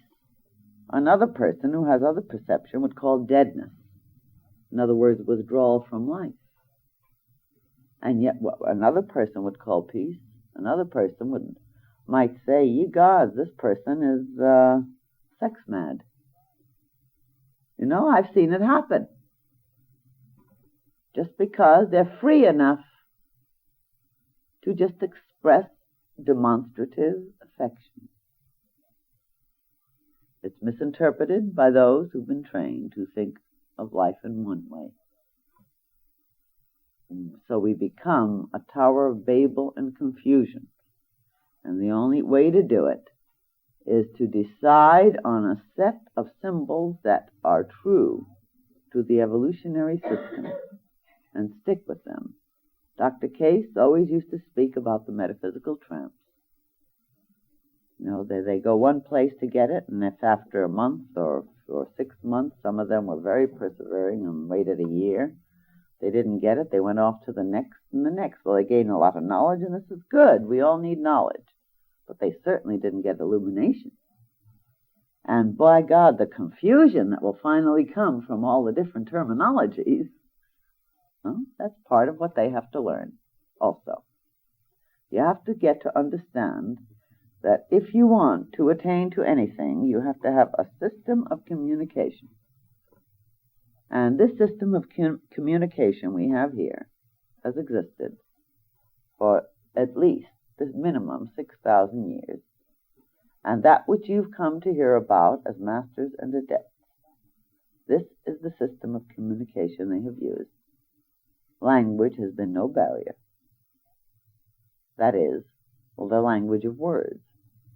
another person who has other perception would call deadness. In other words, withdrawal from life. And yet what another person would call peace, another person might say, ye gods, this person is sex mad. You know, I've seen it happen. Just because they're free enough to just express demonstrative affection. It's misinterpreted by those who've been trained to think of life in one way. So we become a Tower of Babel and confusion. And the only way to do it is to decide on a set of symbols that are true to the evolutionary system and stick with them. Dr. Case always used to speak about the metaphysical tramps. You know, they go one place to get it, and if after a month or 6 months, some of them were very persevering and waited a year, they didn't get it, they went off to the next and the next. Well, they gained a lot of knowledge, and this is good. We all need knowledge. But they certainly didn't get illumination. And by God, the confusion that will finally come from all the different terminologies, that's part of what they have to learn also. You have to get to understand that if you want to attain to anything, you have to have a system of communication. And this system of communication we have here has existed for at least the minimum 6,000 years. And that which you've come to hear about as masters and adepts, this is the system of communication they have used. Language has been no barrier. That is, the language of words.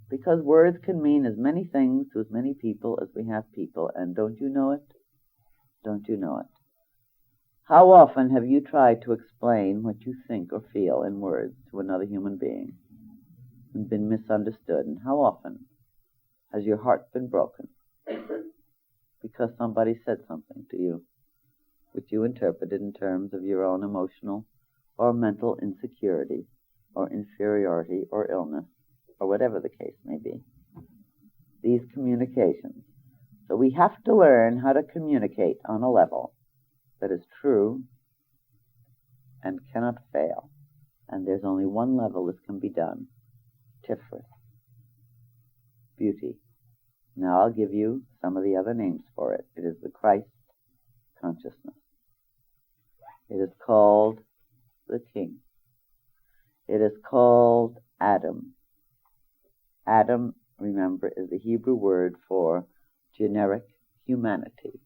Because words can mean as many things to as many people as we have people, and don't you know it? Don't you know it? How often have you tried to explain what you think or feel in words to another human being and been misunderstood? And how often has your heart been broken because somebody said something to you which you interpreted in terms of your own emotional or mental insecurity or inferiority or illness or whatever the case may be? These communications. So we have to learn how to communicate on a level that is true and cannot fail. And there's only one level this can be done. Tiferet. Beauty. Now I'll give you some of the other names for it. It is the Christ consciousness. It is called the King. It is called Adam. Adam remember, is the Hebrew word for generic humanity.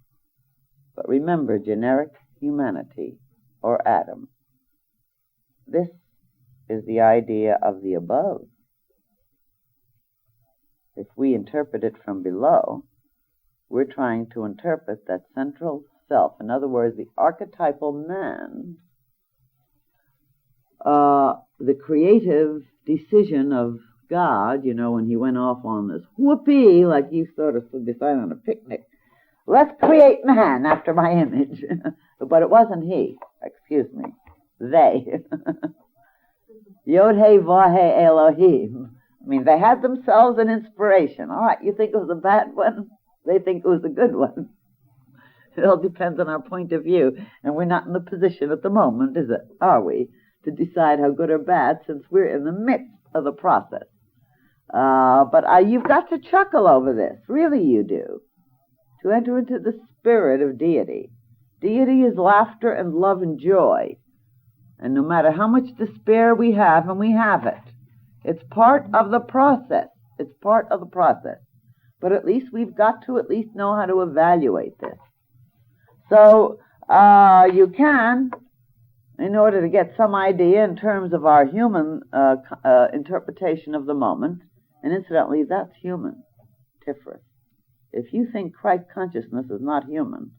But remember, generic humanity, or Adam, this is the idea of the above. If we interpret it from below, we're trying to interpret that central self. In other words, the archetypal man, the creative decision of God, when he went off on this whoopee, like you sort of decided on a picnic, let's create man after my image. But it wasn't he. Excuse me. They. Yod He Vav He Elohim. I mean, they had themselves an inspiration. All right, you think it was a bad one? They think it was a good one. It all depends on our point of view. And we're not in the position at the moment, are we, to decide how good or bad, since we're in the midst of the process. But you've got to chuckle over this. Really you do. To enter into the spirit of deity. Deity is laughter and love and joy. And no matter how much despair we have, and we have it, it's part of the process. It's part of the process. But at least we've got to at least know how to evaluate this. So you can, in order to get some idea in terms of our human interpretation of the moment, and incidentally, that's human, Tiferet. If you think Christ consciousness is not human,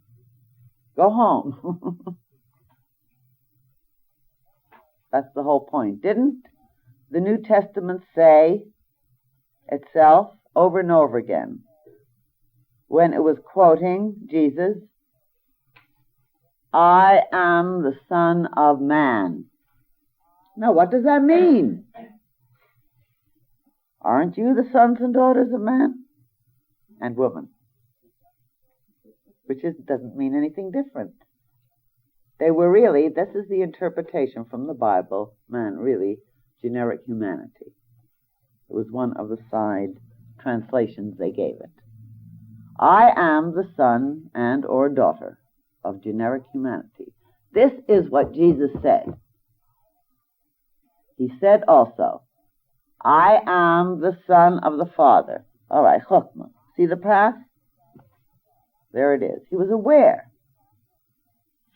go home. That's the whole point. Didn't the New Testament say itself over and over again when it was quoting Jesus, I am the Son of Man? Now, what does that mean? Aren't you the sons and daughters of man and woman? Which doesn't mean anything different. They were really, this is the interpretation from the Bible, man, really, generic humanity. It was one of the side translations they gave it. I am the son and or daughter of generic humanity. This is what Jesus said. He said also, I am the Son of the Father. All right, Chokmah. See the path? There it is. He was aware.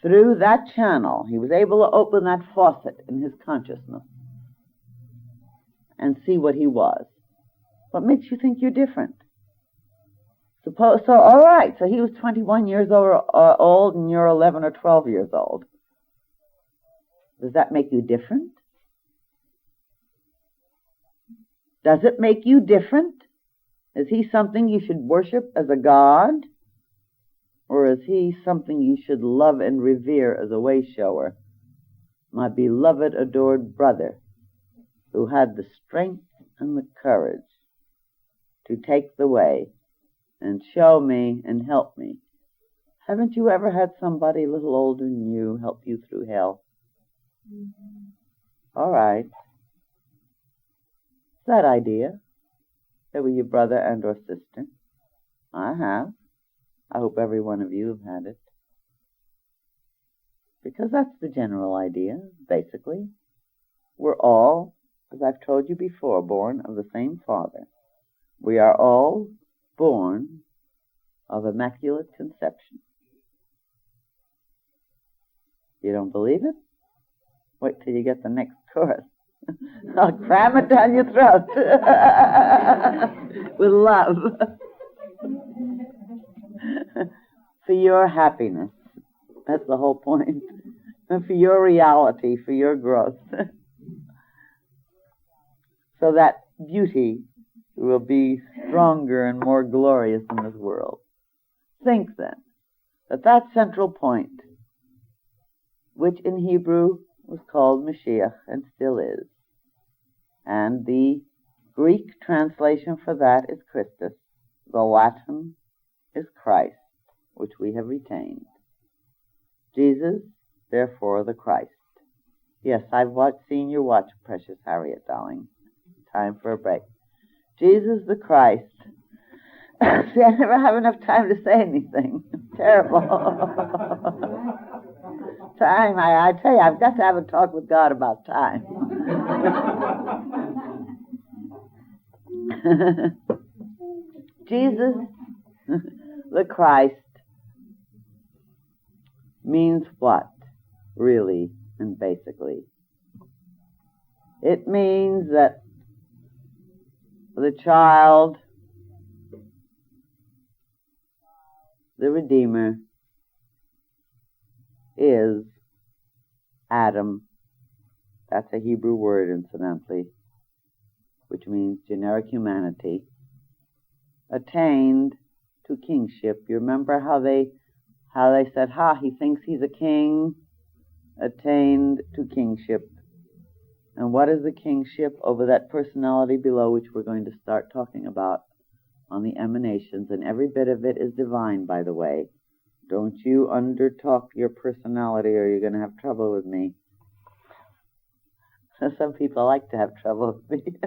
Through that channel, he was able to open that faucet in his consciousness and see what he was. What makes you think you're different? All right, so he was 21 years old and you're 11 or 12 years old. Does that make you different? Does it make you different? Is he something you should worship as a god? Or is he something you should love and revere as a way shower? My beloved, adored brother, who had the strength and the courage to take the way and show me and help me. Haven't you ever had somebody a little older than you help you through hell? Mm-hmm. All right. That idea. They were your brother and or sister. I have. I hope every one of you have had it. Because that's the general idea, basically. We're all, as I've told you before, born of the same Father. We are all born of immaculate conception. You don't believe it? Wait till you get the next course. I'll cram it down your throat with love. For your happiness. That's the whole point. And for your reality, for your growth. So that beauty will be stronger and more glorious in this world. Think then that central point, which in Hebrew was called Mashiach and still is, and the Greek translation for that is Christus, the Latin is Christ, which we have retained. Jesus, therefore, the Christ. Yes, I've seen your watch, precious Harriet, darling. Time for a break. Jesus the Christ. See, I never have enough time to say anything. Terrible. Time, I tell you, I've got to have a talk with God about time. Jesus, the Christ, means what, really and basically? It means that the child, the Redeemer, is Adam. That's a Hebrew word, incidentally, which means generic humanity, attained to kingship. You remember how they said, he thinks he's a king, attained to kingship. And what is the kingship? Over that personality below, which we're going to start talking about on the emanations, and every bit of it is divine, by the way. Don't you undertalk your personality or you're going to have trouble with me. Some people like to have trouble with me.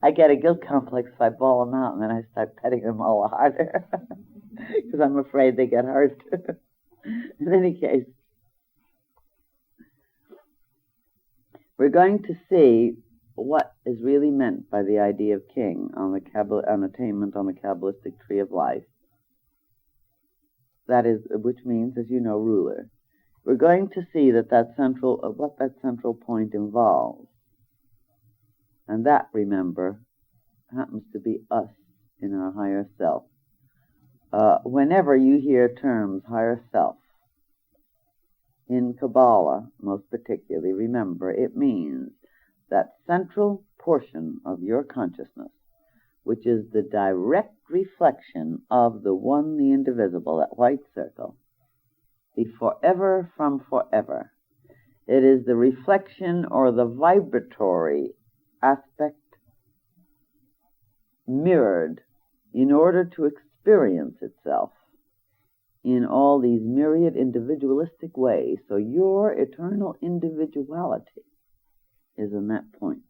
I get a guilt complex if I bawl them out, and then I start petting them all harder because I'm afraid they get hurt. In any case, we're going to see what is really meant by the idea of king on Attainment on the Qabalistic Tree of Life. That is, which means, as you know, ruler. We're going to see what that central point involves. And that, remember, happens to be us in our higher self. Whenever you hear terms higher self, in Kabbalah, most particularly, remember, it means that central portion of your consciousness, which is the direct reflection of the one, the indivisible, that white circle, the forever from forever. It is the reflection or the vibratory aspect mirrored in order to experience itself in all these myriad individualistic ways. So your eternal individuality is in that point,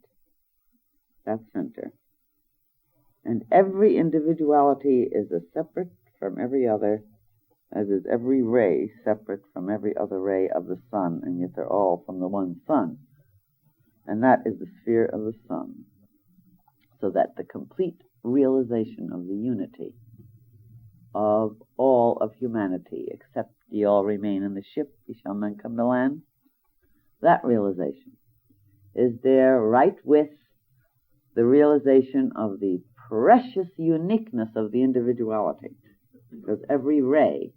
that center. And every individuality is as separate from every other as is every ray separate from every other ray of the sun, and yet they're all from the one sun. And that is the sphere of the sun. So that the complete realization of the unity of all of humanity, except ye all remain in the ship, ye shall none come to land, that realization is there right with the realization of the precious uniqueness of the individuality, because every ray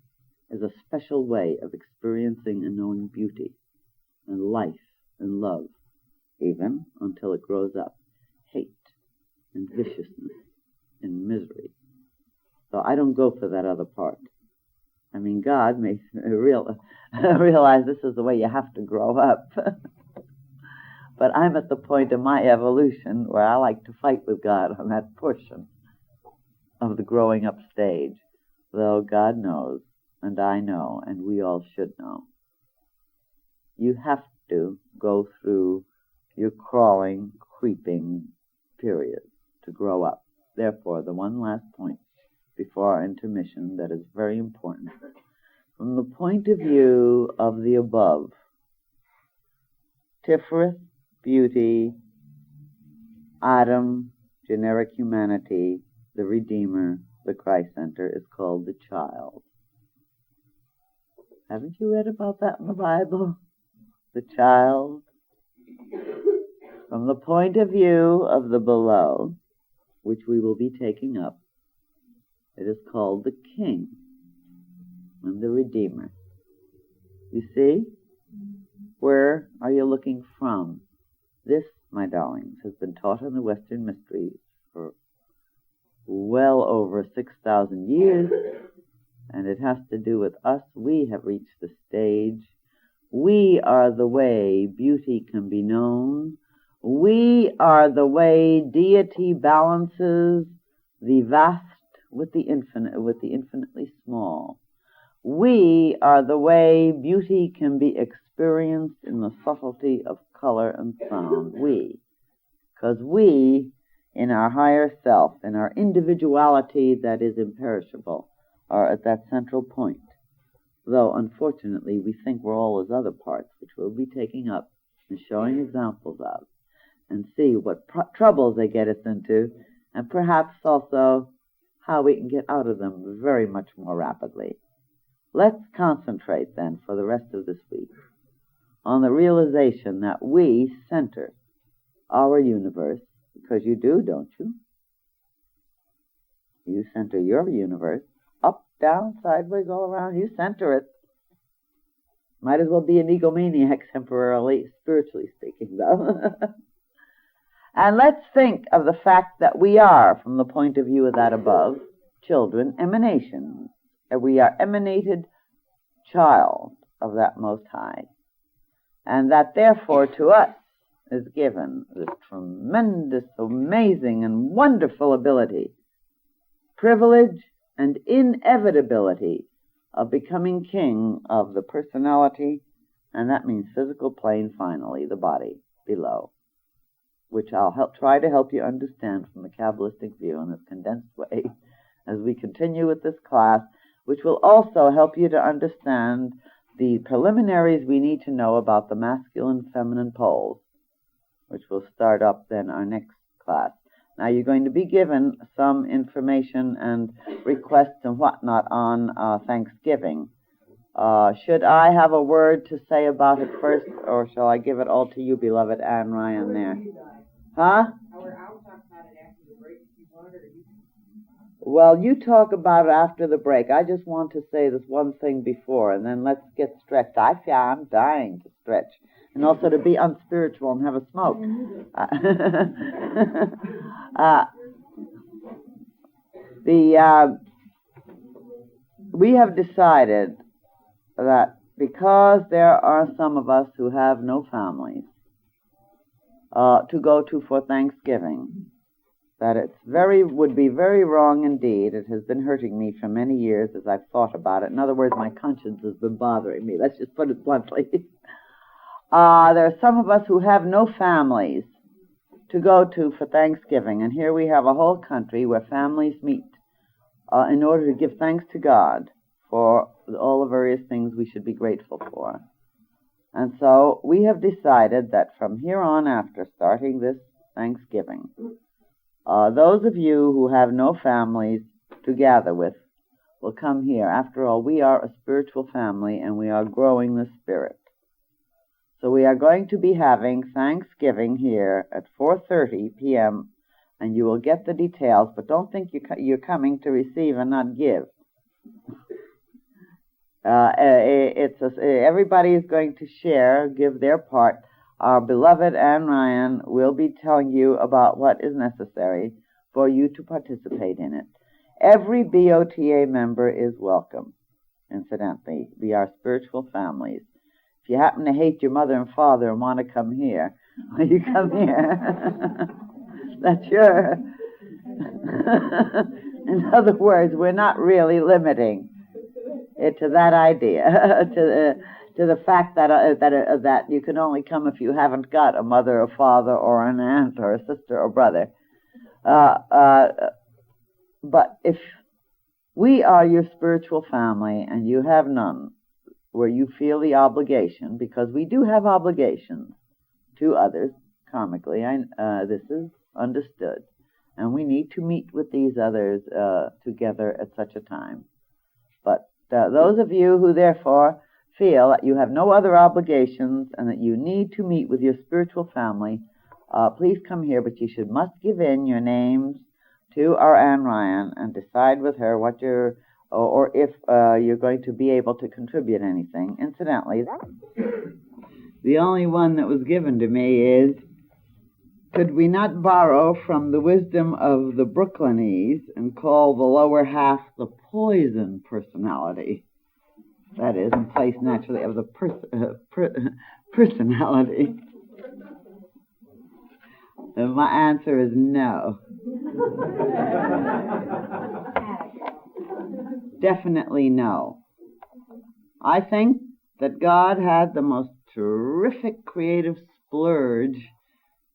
is a special way of experiencing and knowing beauty and life and love, even until it grows up hate and viciousness and misery. So I don't go for that other part. I mean, God may realize this is the way you have to grow up. But I'm at the point in my evolution where I like to fight with God on that portion of the growing up stage, though God knows, and I know, and we all should know. You have to go through your crawling, creeping period to grow up. Therefore, the one last point before our intermission that is very important. From the point of view of the above, Tiferet, beauty, Adam, generic humanity, the Redeemer, the Christ Center, is called the child. Haven't you read about that in the Bible? The child. From the point of view of the below, which we will be taking up, it is called the King and the Redeemer. You see? Where are you looking from? This, my darlings, has been taught in the Western Mysteries for well over 6,000 years, and it has to do with us. We have reached the stage. We are the way beauty can be known. We are the way deity balances the vast with the infinite, with the infinitely small. We are the way beauty can be experienced in the subtlety of color and sound. Because we, in our higher self, in our individuality that is imperishable, are at that central point. Though, unfortunately, we think we're all those other parts, which we'll be taking up and showing examples of, and see what troubles they get us into, and perhaps also how we can get out of them very much more rapidly. Let's concentrate then for the rest of this week on the realization that we center our universe, because you do, don't you? You center your universe, up, down, sideways, all around. You center it. Might as well be an egomaniac temporarily, spiritually speaking, though. And let's think of the fact that we are, from the point of view of that above, children, emanations. And we are emanated child of that Most High. And that therefore to us is given this tremendous, amazing, and wonderful ability, privilege, and inevitability of becoming king of the personality, and that means physical plane finally, the body below, which I'll try to help you understand from the Kabbalistic view in this condensed way as we continue with this class, which will also help you to understand the preliminaries we need to know about the masculine and feminine poles, which will start up then our next class. Now you're going to be given some information and requests and whatnot on Thanksgiving. Should I have a word to say about it first, or shall I give it all to you, beloved Anne Ryan, there? Huh? Well, you talk about it after the break. I just want to say this one thing before, and then let's get stretched. I'm dying to stretch, and also to be unspiritual and have a smoke. We have decided that because there are some of us who have no families to go to for Thanksgiving, that would be very wrong indeed. It has been hurting me for many years as I've thought about it. In other words, my conscience has been bothering me. Let's just put it bluntly. There are some of us who have no families to go to for Thanksgiving, and here we have a whole country where families meet in order to give thanks to God for all the various things we should be grateful for. And so we have decided that from here on after, starting this Thanksgiving, those of you who have no families to gather with will come here. After all, we are a spiritual family, and we are growing the spirit. So we are going to be having Thanksgiving here at 4:30 p.m., and you will get the details, but don't think you're coming to receive and not give. Everybody is going to share, give their part. Our beloved Anne Ryan will be telling you about what is necessary for you to participate in it. Every BOTA member is welcome, incidentally. We are spiritual families. If you happen to hate your mother and father and want to come here, well, you come here. That's your... In other words, we're not really limiting it to that idea, to the fact that you can only come if you haven't got a mother or father or an aunt or a sister or brother. But if we are your spiritual family and you have none, where you feel the obligation, because we do have obligations to others, karmically, this is understood, and we need to meet with these others together at such a time. But those of you who therefore feel that you have no other obligations and that you need to meet with your spiritual family, please come here, but you must give in your names to our Anne Ryan and decide with her what or if you're going to be able to contribute anything. Incidentally, the only one that was given to me is, could we not borrow from the wisdom of the Brooklynese and call the lower half the poison personality? That is, in place naturally of the personality. And my answer is no. Definitely no. I think that God had the most terrific creative splurge,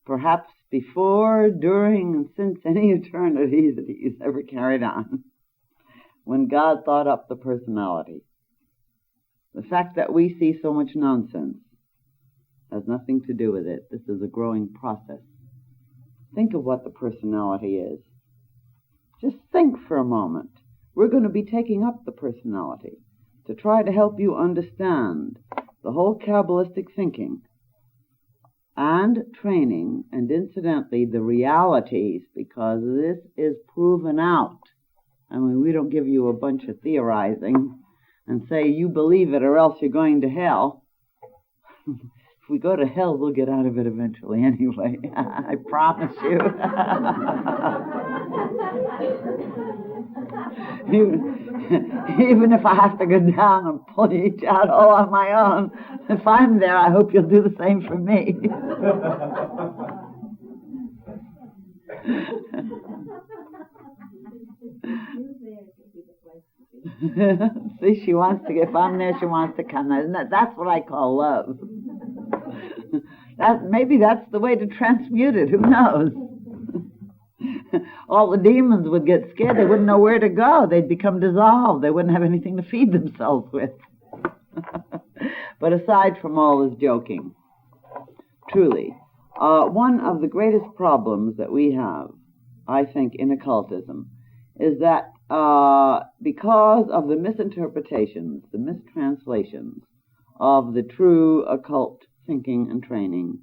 perhaps before, during, and since any eternity that He's ever carried on, when God thought up the personality. The fact that we see so much nonsense has nothing to do with it. This is a growing process. Think of what the personality is. Just think for a moment. We're going to be taking up the personality to try to help you understand the whole Kabbalistic thinking and training, and incidentally the realities, because this is proven out. I mean, we don't give you a bunch of theorizing and say you believe it or else you're going to hell. If we go to hell, we'll get out of it eventually anyway. I promise you. Even if I have to go down and pull each out all on my own, if I'm there, I hope you'll do the same for me. See, she wants to, if I'm there, she wants to come. That's what I call love. Maybe that's the way to transmute it. Who knows? All the demons would get scared. They wouldn't know where to go. They'd become dissolved. They wouldn't have anything to feed themselves with. But aside from all this joking, truly, one of the greatest problems that we have, I think, in occultism is that because of the misinterpretations, the mistranslations of the true occult thinking and training,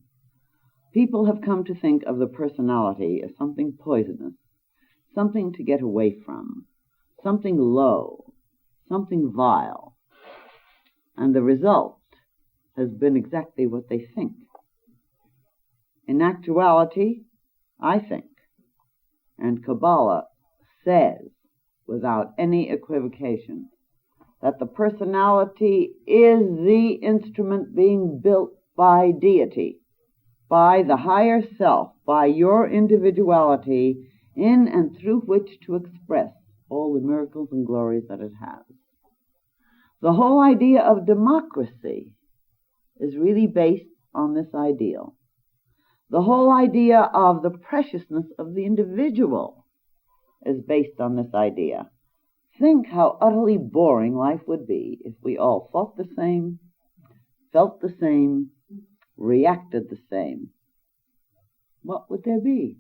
people have come to think of the personality as something poisonous, something to get away from, something low, something vile. And the result has been exactly what they think. In actuality, I think, and Kabbalah says, without any equivocation, that the personality is the instrument being built by deity, by the higher self, by your individuality, in and through which to express all the miracles and glories that it has. The whole idea of democracy is really based on this ideal. The whole idea of the preciousness of the individual is based on this idea. Think how utterly boring life would be if we all thought the same, felt the same, reacted the same. What would there be?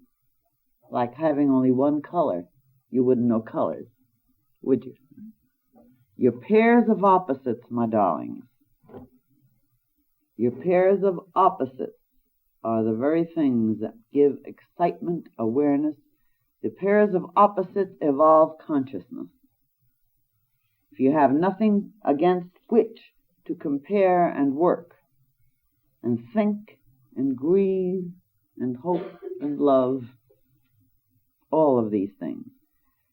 Like having only one color. You wouldn't know colors, would you? Your pairs of opposites, my darlings. Your pairs of opposites are the very things that give excitement, awareness. The pairs of opposites evolve consciousness. If you have nothing against which to compare and work, and think, and grieve, and hope, and love, all of these things,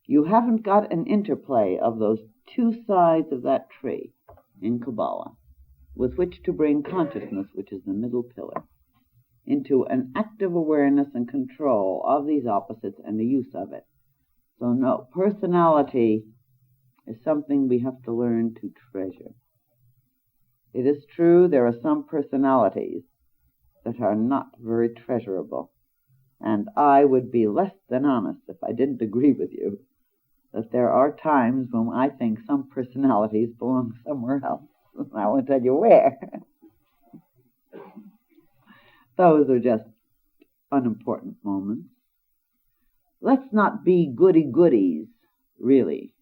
you haven't got an interplay of those two sides of that tree in Kabbalah with which to bring consciousness, which is the middle pillar, into an active awareness and control of these opposites and the use of it. So no, personality is something we have to learn to treasure. It is true there are some personalities that are not very treasurable, and I would be less than honest if I didn't agree with you that there are times when I think some personalities belong somewhere else. I won't tell you where. Those are just unimportant moments. Let's not be goody-goodies, really,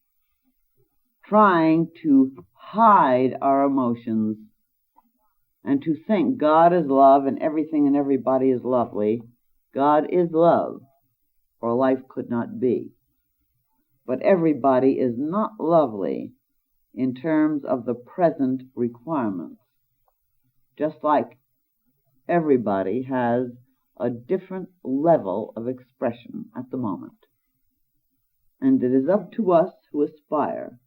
trying to hide our emotions and to think God is love and everything and everybody is lovely. God is love, or life could not be. But everybody is not lovely in terms of the present requirements. Just like everybody has a different level of expression at the moment. And it is up to us who aspire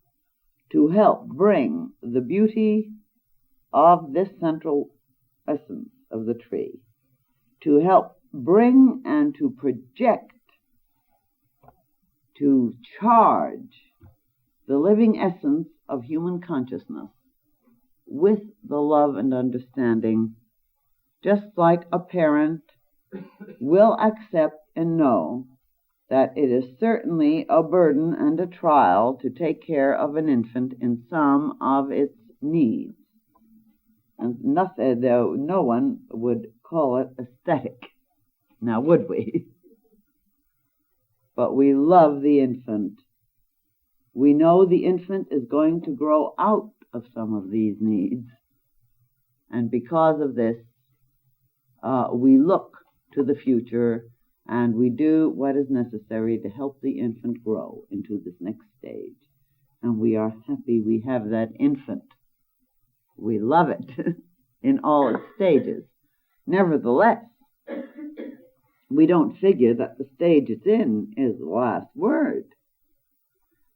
to help bring the beauty of this central essence of the tree, to help bring and to project, to charge the living essence of human consciousness with the love and understanding, just like a parent will accept and know that it is certainly a burden and a trial to take care of an infant in some of its needs. And nothing, though no one would call it aesthetic. Now, would we? but we love the infant. We know the infant is going to grow out of some of these needs. And because of this, we look to the future and we do what is necessary to help the infant grow into this next stage. And we are happy we have that infant. We love it in all its stages. Nevertheless, we don't figure that the stage it's in is the last word.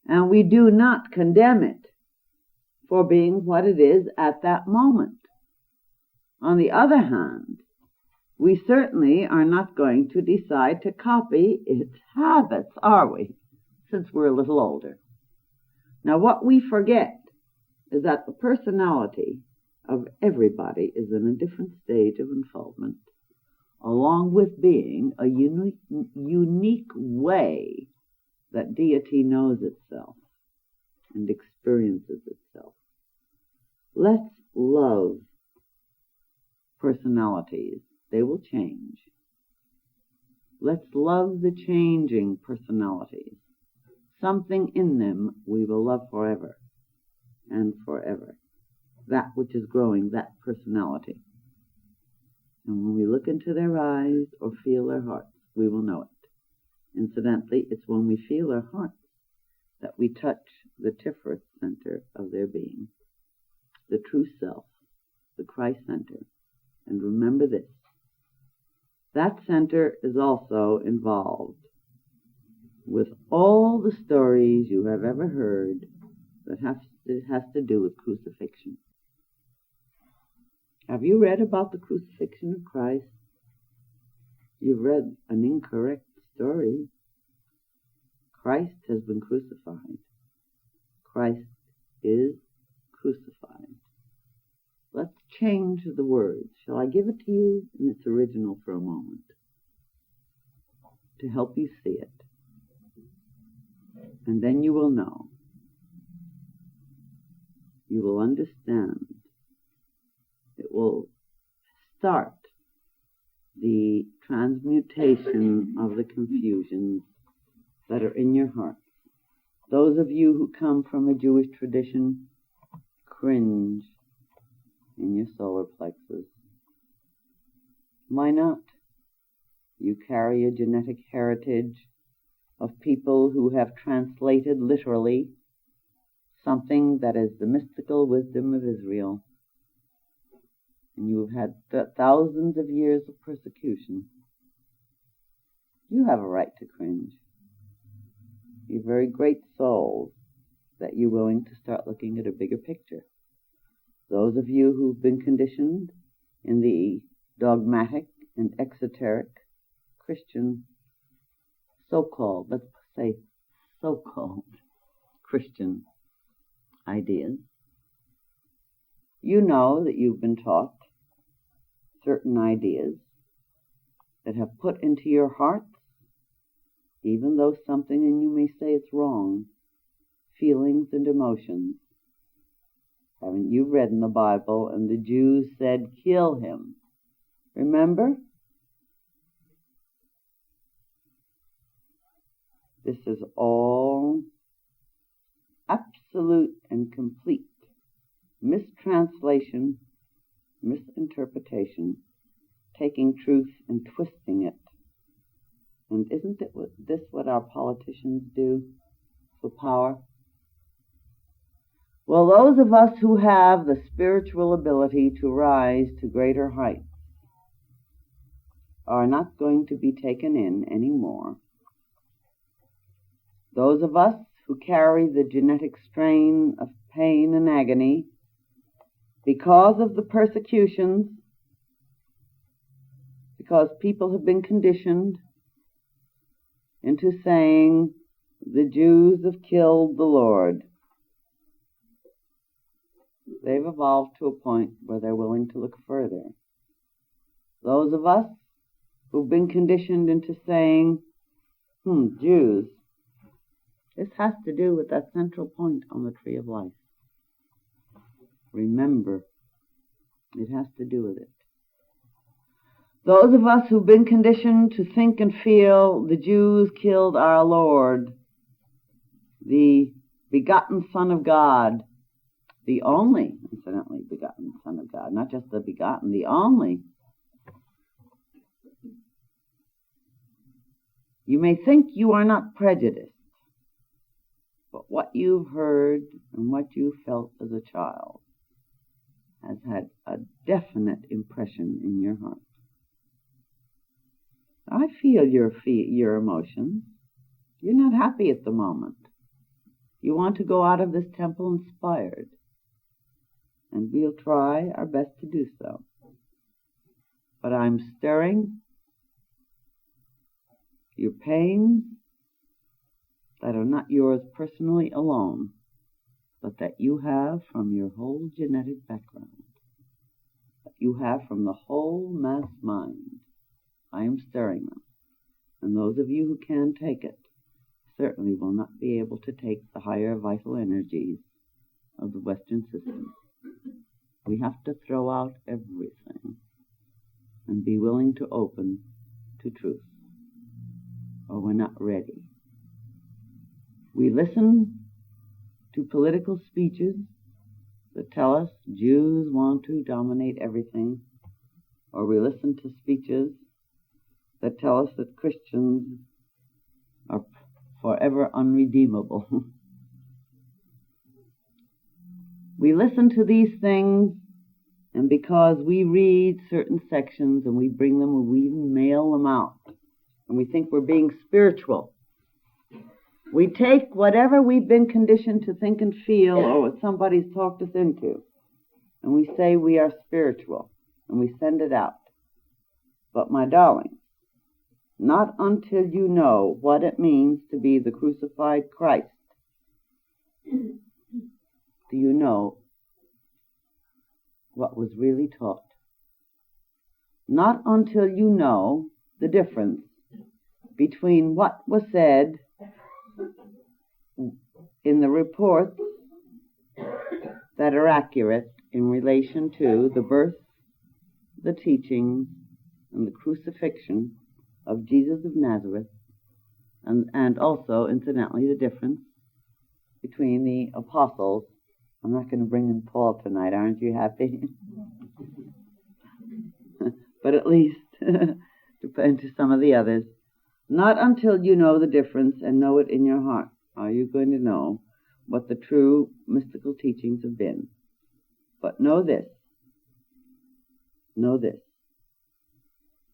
And we do not condemn it for being what it is at that moment. On the other hand, we certainly are not going to decide to copy its habits, are we? Since we're a little older. Now, what we forget is that the personality of everybody is in a different stage of unfoldment, along with being a unique way that deity knows itself and experiences itself. Let's love personalities. They will change. Let's love the changing personalities. Something in them we will love forever and forever. That which is growing, that personality. And when we look into their eyes or feel their hearts, we will know it. Incidentally, it's when we feel their hearts that we touch the Tiferet center of their being, the true self, the Christ center. And remember this, that center is also involved with all the stories you have ever heard that has to do with crucifixion. Have you read about the crucifixion of Christ? You've read an incorrect story. Christ has been crucified. Christ is crucified. Let's change the words. Shall I give it to you in its original for a moment to help you see it? And then you will know. You will understand. It will start the transmutation of the confusions that are in your heart. Those of you who come from a Jewish tradition, cringe in your solar plexus. Why not? You carry a genetic heritage of people who have translated literally something that is the mystical wisdom of Israel. And you have had thousands of years of persecution. You have a right to cringe. You're very great souls that you're willing to start looking at a bigger picture. Those of you who've been conditioned in the dogmatic and exoteric Christian, so-called, let's say so-called Christian ideas, you know that you've been taught certain ideas that have put into your heart, even though something in you may say it's wrong, feelings and emotions. Haven't you read in the Bible, and the Jews said, kill him? Remember? This is all absolute and complete mistranslation, misinterpretation, taking truth and twisting it. And isn't this what our politicians do for power? Well, those of us who have the spiritual ability to rise to greater heights are not going to be taken in anymore. Those of us who carry the genetic strain of pain and agony because of the persecutions, because people have been conditioned into saying the Jews have killed the Lord. They've evolved to a point where they're willing to look further. Those of us who've been conditioned into saying, Jews, this has to do with that central point on the Tree of Life. Remember, it has to do with it. Those of us who've been conditioned to think and feel the Jews killed our Lord, the begotten Son of God, the only, incidentally, begotten Son of God, not just the begotten, the only. You may think you are not prejudiced, but what you've heard and what you felt as a child has had a definite impression in your heart. I feel your emotions. You're not happy at the moment. You want to go out of this temple inspired, and we'll try our best to do so. But I'm stirring your pains that are not yours personally alone, but that you have from your whole genetic background, that you have from the whole mass mind. I am stirring them, and those of you who can take it certainly will not be able to take the higher vital energies of the Western system. We have to throw out everything and be willing to open to truth, or we're not ready. We listen to political speeches that tell us Jews want to dominate everything, or we listen to speeches that tell us that Christians are forever unredeemable. We listen to these things, and because we read certain sections and we bring them, or we even mail them out, and we think we're being spiritual, we take whatever we've been conditioned to think and feel, or what somebody's talked us into, and we say we are spiritual, and we send it out. But my darling, not until you know what it means to be the crucified Christ do you know what was really taught. Not until you know the difference between what was said in the reports that are accurate in relation to the birth, the teachings, and the crucifixion of Jesus of Nazareth, and also, incidentally, the difference between the apostles. I'm not going to bring in Paul tonight, aren't you happy? But at least depend to some of the others. Not until you know the difference and know it in your heart are you going to know what the true mystical teachings have been. But know this.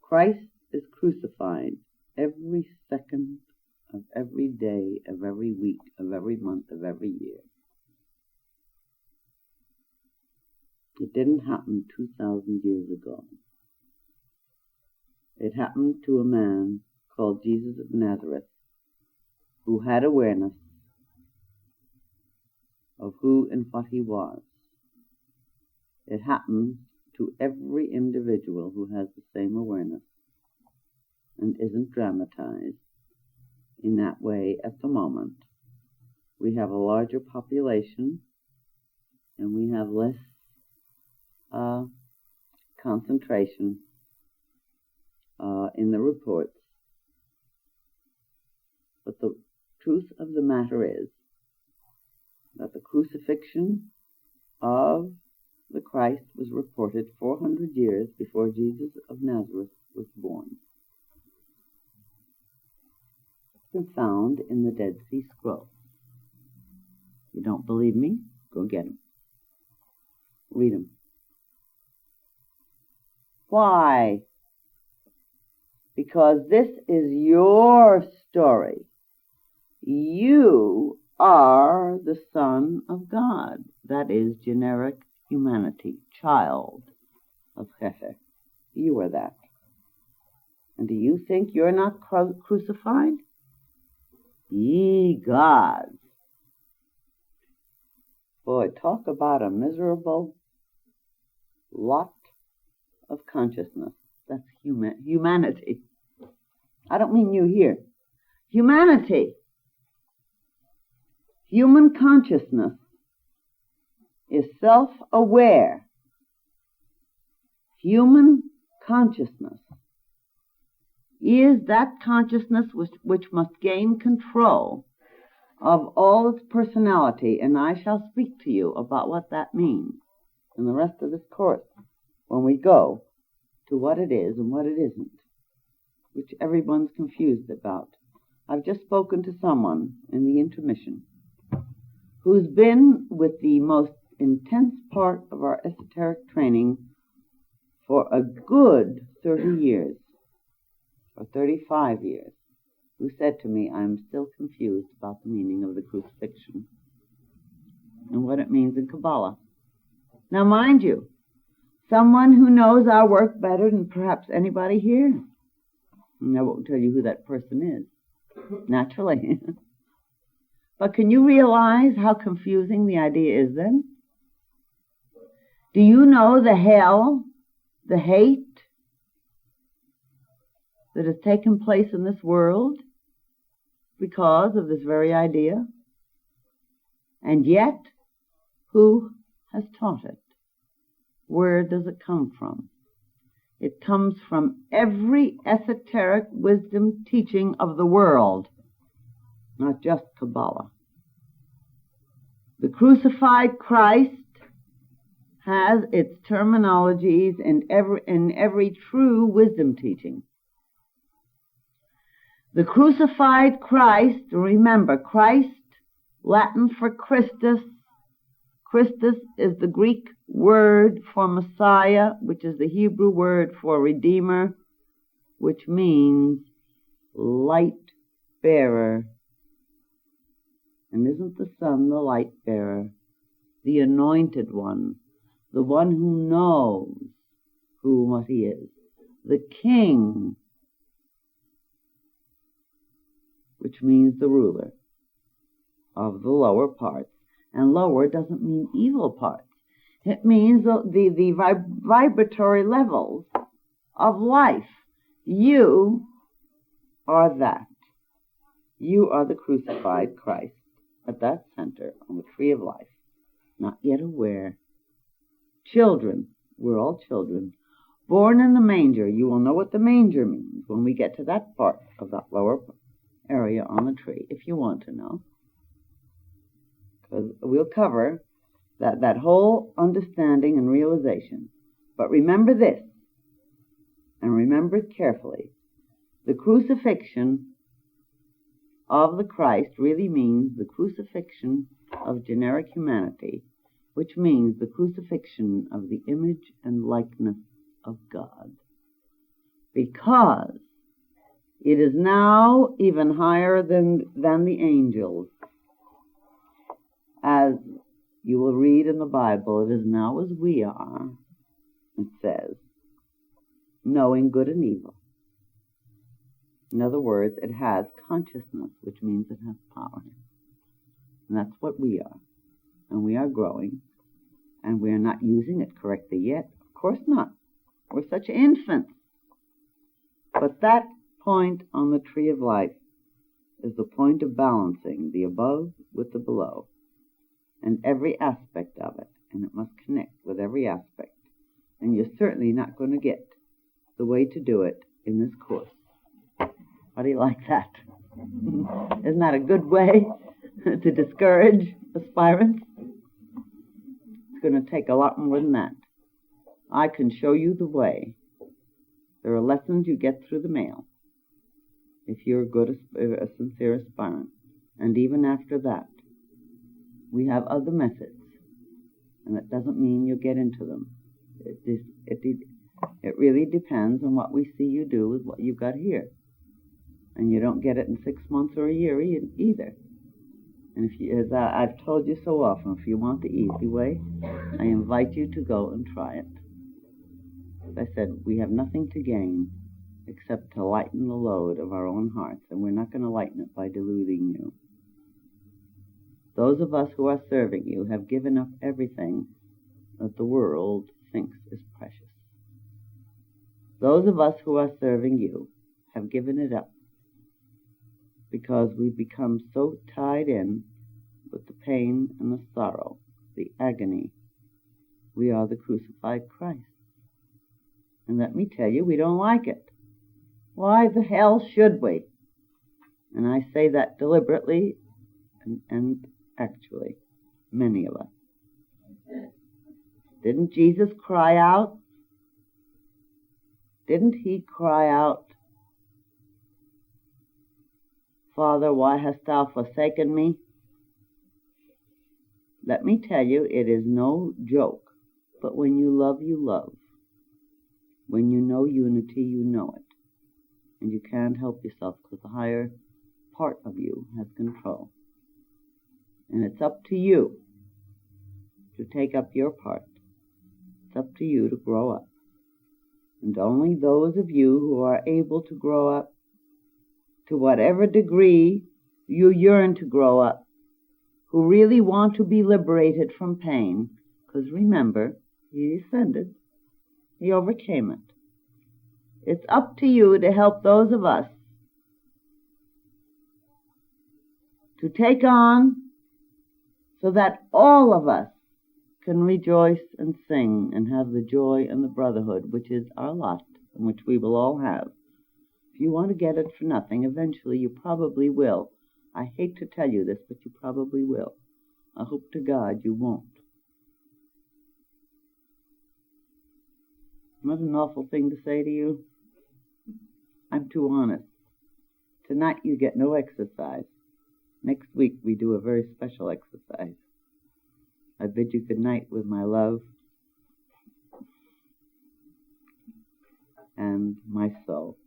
Christ is crucified every second of every day, of every week, of every month, of every year. It didn't happen 2,000 years ago. It happened to a man called Jesus of Nazareth, who had awareness of who and what he was. It happens to every individual who has the same awareness and isn't dramatized in that way at the moment. We have a larger population and we have less concentration in the reports. But the truth of the matter is that the crucifixion of the Christ was reported 400 years before Jesus of Nazareth was born. It's been found in the Dead Sea Scrolls. You don't believe me? Go get them. Read them. Why? Because this is your story. You are the Son of God. That is generic humanity, child of Tiferet. You are that. And do you think you're not crucified? Ye gods. Boy, talk about a miserable lot of consciousness. That's humanity. I don't mean you here. Humanity. Human consciousness is self-aware. Human consciousness is that consciousness which must gain control of all its personality, and I shall speak to you about what that means in the rest of this course when we go to what it is and what it isn't, which everyone's confused about. I've just spoken to someone in the intermission who's been with the most intense part of our esoteric training for a good 30 years, or 35 years, who said to me, I'm still confused about the meaning of the crucifixion and what it means in Kabbalah. Now, mind you, someone who knows our work better than perhaps anybody here, and I won't tell you who that person is, naturally. But can you realize how confusing the idea is then? Do you know the hell, the hate that has taken place in this world because of this very idea? And yet, who has taught it? Where does it come from? It comes from every esoteric wisdom teaching of the world, not just Kabbalah. The crucified Christ has its terminologies in every true wisdom teaching. The crucified Christ, remember, Christ, Latin for Christus. Christus is the Greek word for Messiah, which is the Hebrew word for Redeemer, which means light bearer. And isn't the Son the light bearer, the anointed one, the one who knows what he is, the King, which means the ruler of the lower parts. And lower doesn't mean evil parts. It means the vibratory levels of life. You are that. You are the crucified Christ at that center on the tree of life, not yet aware. Children, we're all children, born in the manger. You will know what the manger means when we get to that part of that lower area on the tree, if you want to know. Because we'll cover that whole understanding and realization. But remember this, and remember it carefully. The crucifixion of the Christ really means the crucifixion of generic humanity, which means the crucifixion of the image and likeness of God. Because it is now even higher than the angels. As you will read in the Bible, it is now as we are, it says, knowing good and evil. In other words, it has consciousness, which means it has power. And that's what we are. And we are growing. And we are not using it correctly yet. Of course not. We're such infants. But that point on the tree of life is the point of balancing the above with the below. And every aspect of it, and it must connect with every aspect. And you're certainly not going to get the way to do it in this course. How do you like that? Isn't that a good way to discourage aspirants? It's going to take a lot more than that. I can show you the way. There are lessons you get through the mail if you're a sincere aspirant. And even after that, we have other methods, and that doesn't mean you get into them. It really depends on what we see you do with what you've got here. And you don't get it in 6 months or a year either. And as I've told you so often, if you want the easy way, I invite you to go and try it. As I said, we have nothing to gain except to lighten the load of our own hearts, and we're not going to lighten it by deluding you. Those of us who are serving you have given up everything that the world thinks is precious. Those of us who are serving you have given it up because we've become so tied in with the pain and the sorrow, the agony. We are the crucified Christ. And let me tell you, we don't like it. Why the hell should we? And I say that deliberately and actually, many of us. Didn't Jesus cry out? Didn't he cry out, Father, why hast thou forsaken me? Let me tell you, it is no joke, but when you love, you love. When you know unity, you know it. And you can't help yourself because the higher part of you has control. And it's up to you to take up your part. It's up to you to grow up. And only those of you who are able to grow up to whatever degree you yearn to grow up, who really want to be liberated from pain, because remember, he ascended, he overcame it. It's up to you to help those of us to take on so that all of us can rejoice and sing and have the joy and the brotherhood, which is our lot, and which we will all have. If you want to get it for nothing, eventually you probably will. I hate to tell you this, but you probably will. I hope to God you won't. What an awful thing to say to you. I'm too honest. Tonight you get no exercise. Next week we do a very special exercise. I bid you good night with my love and my soul.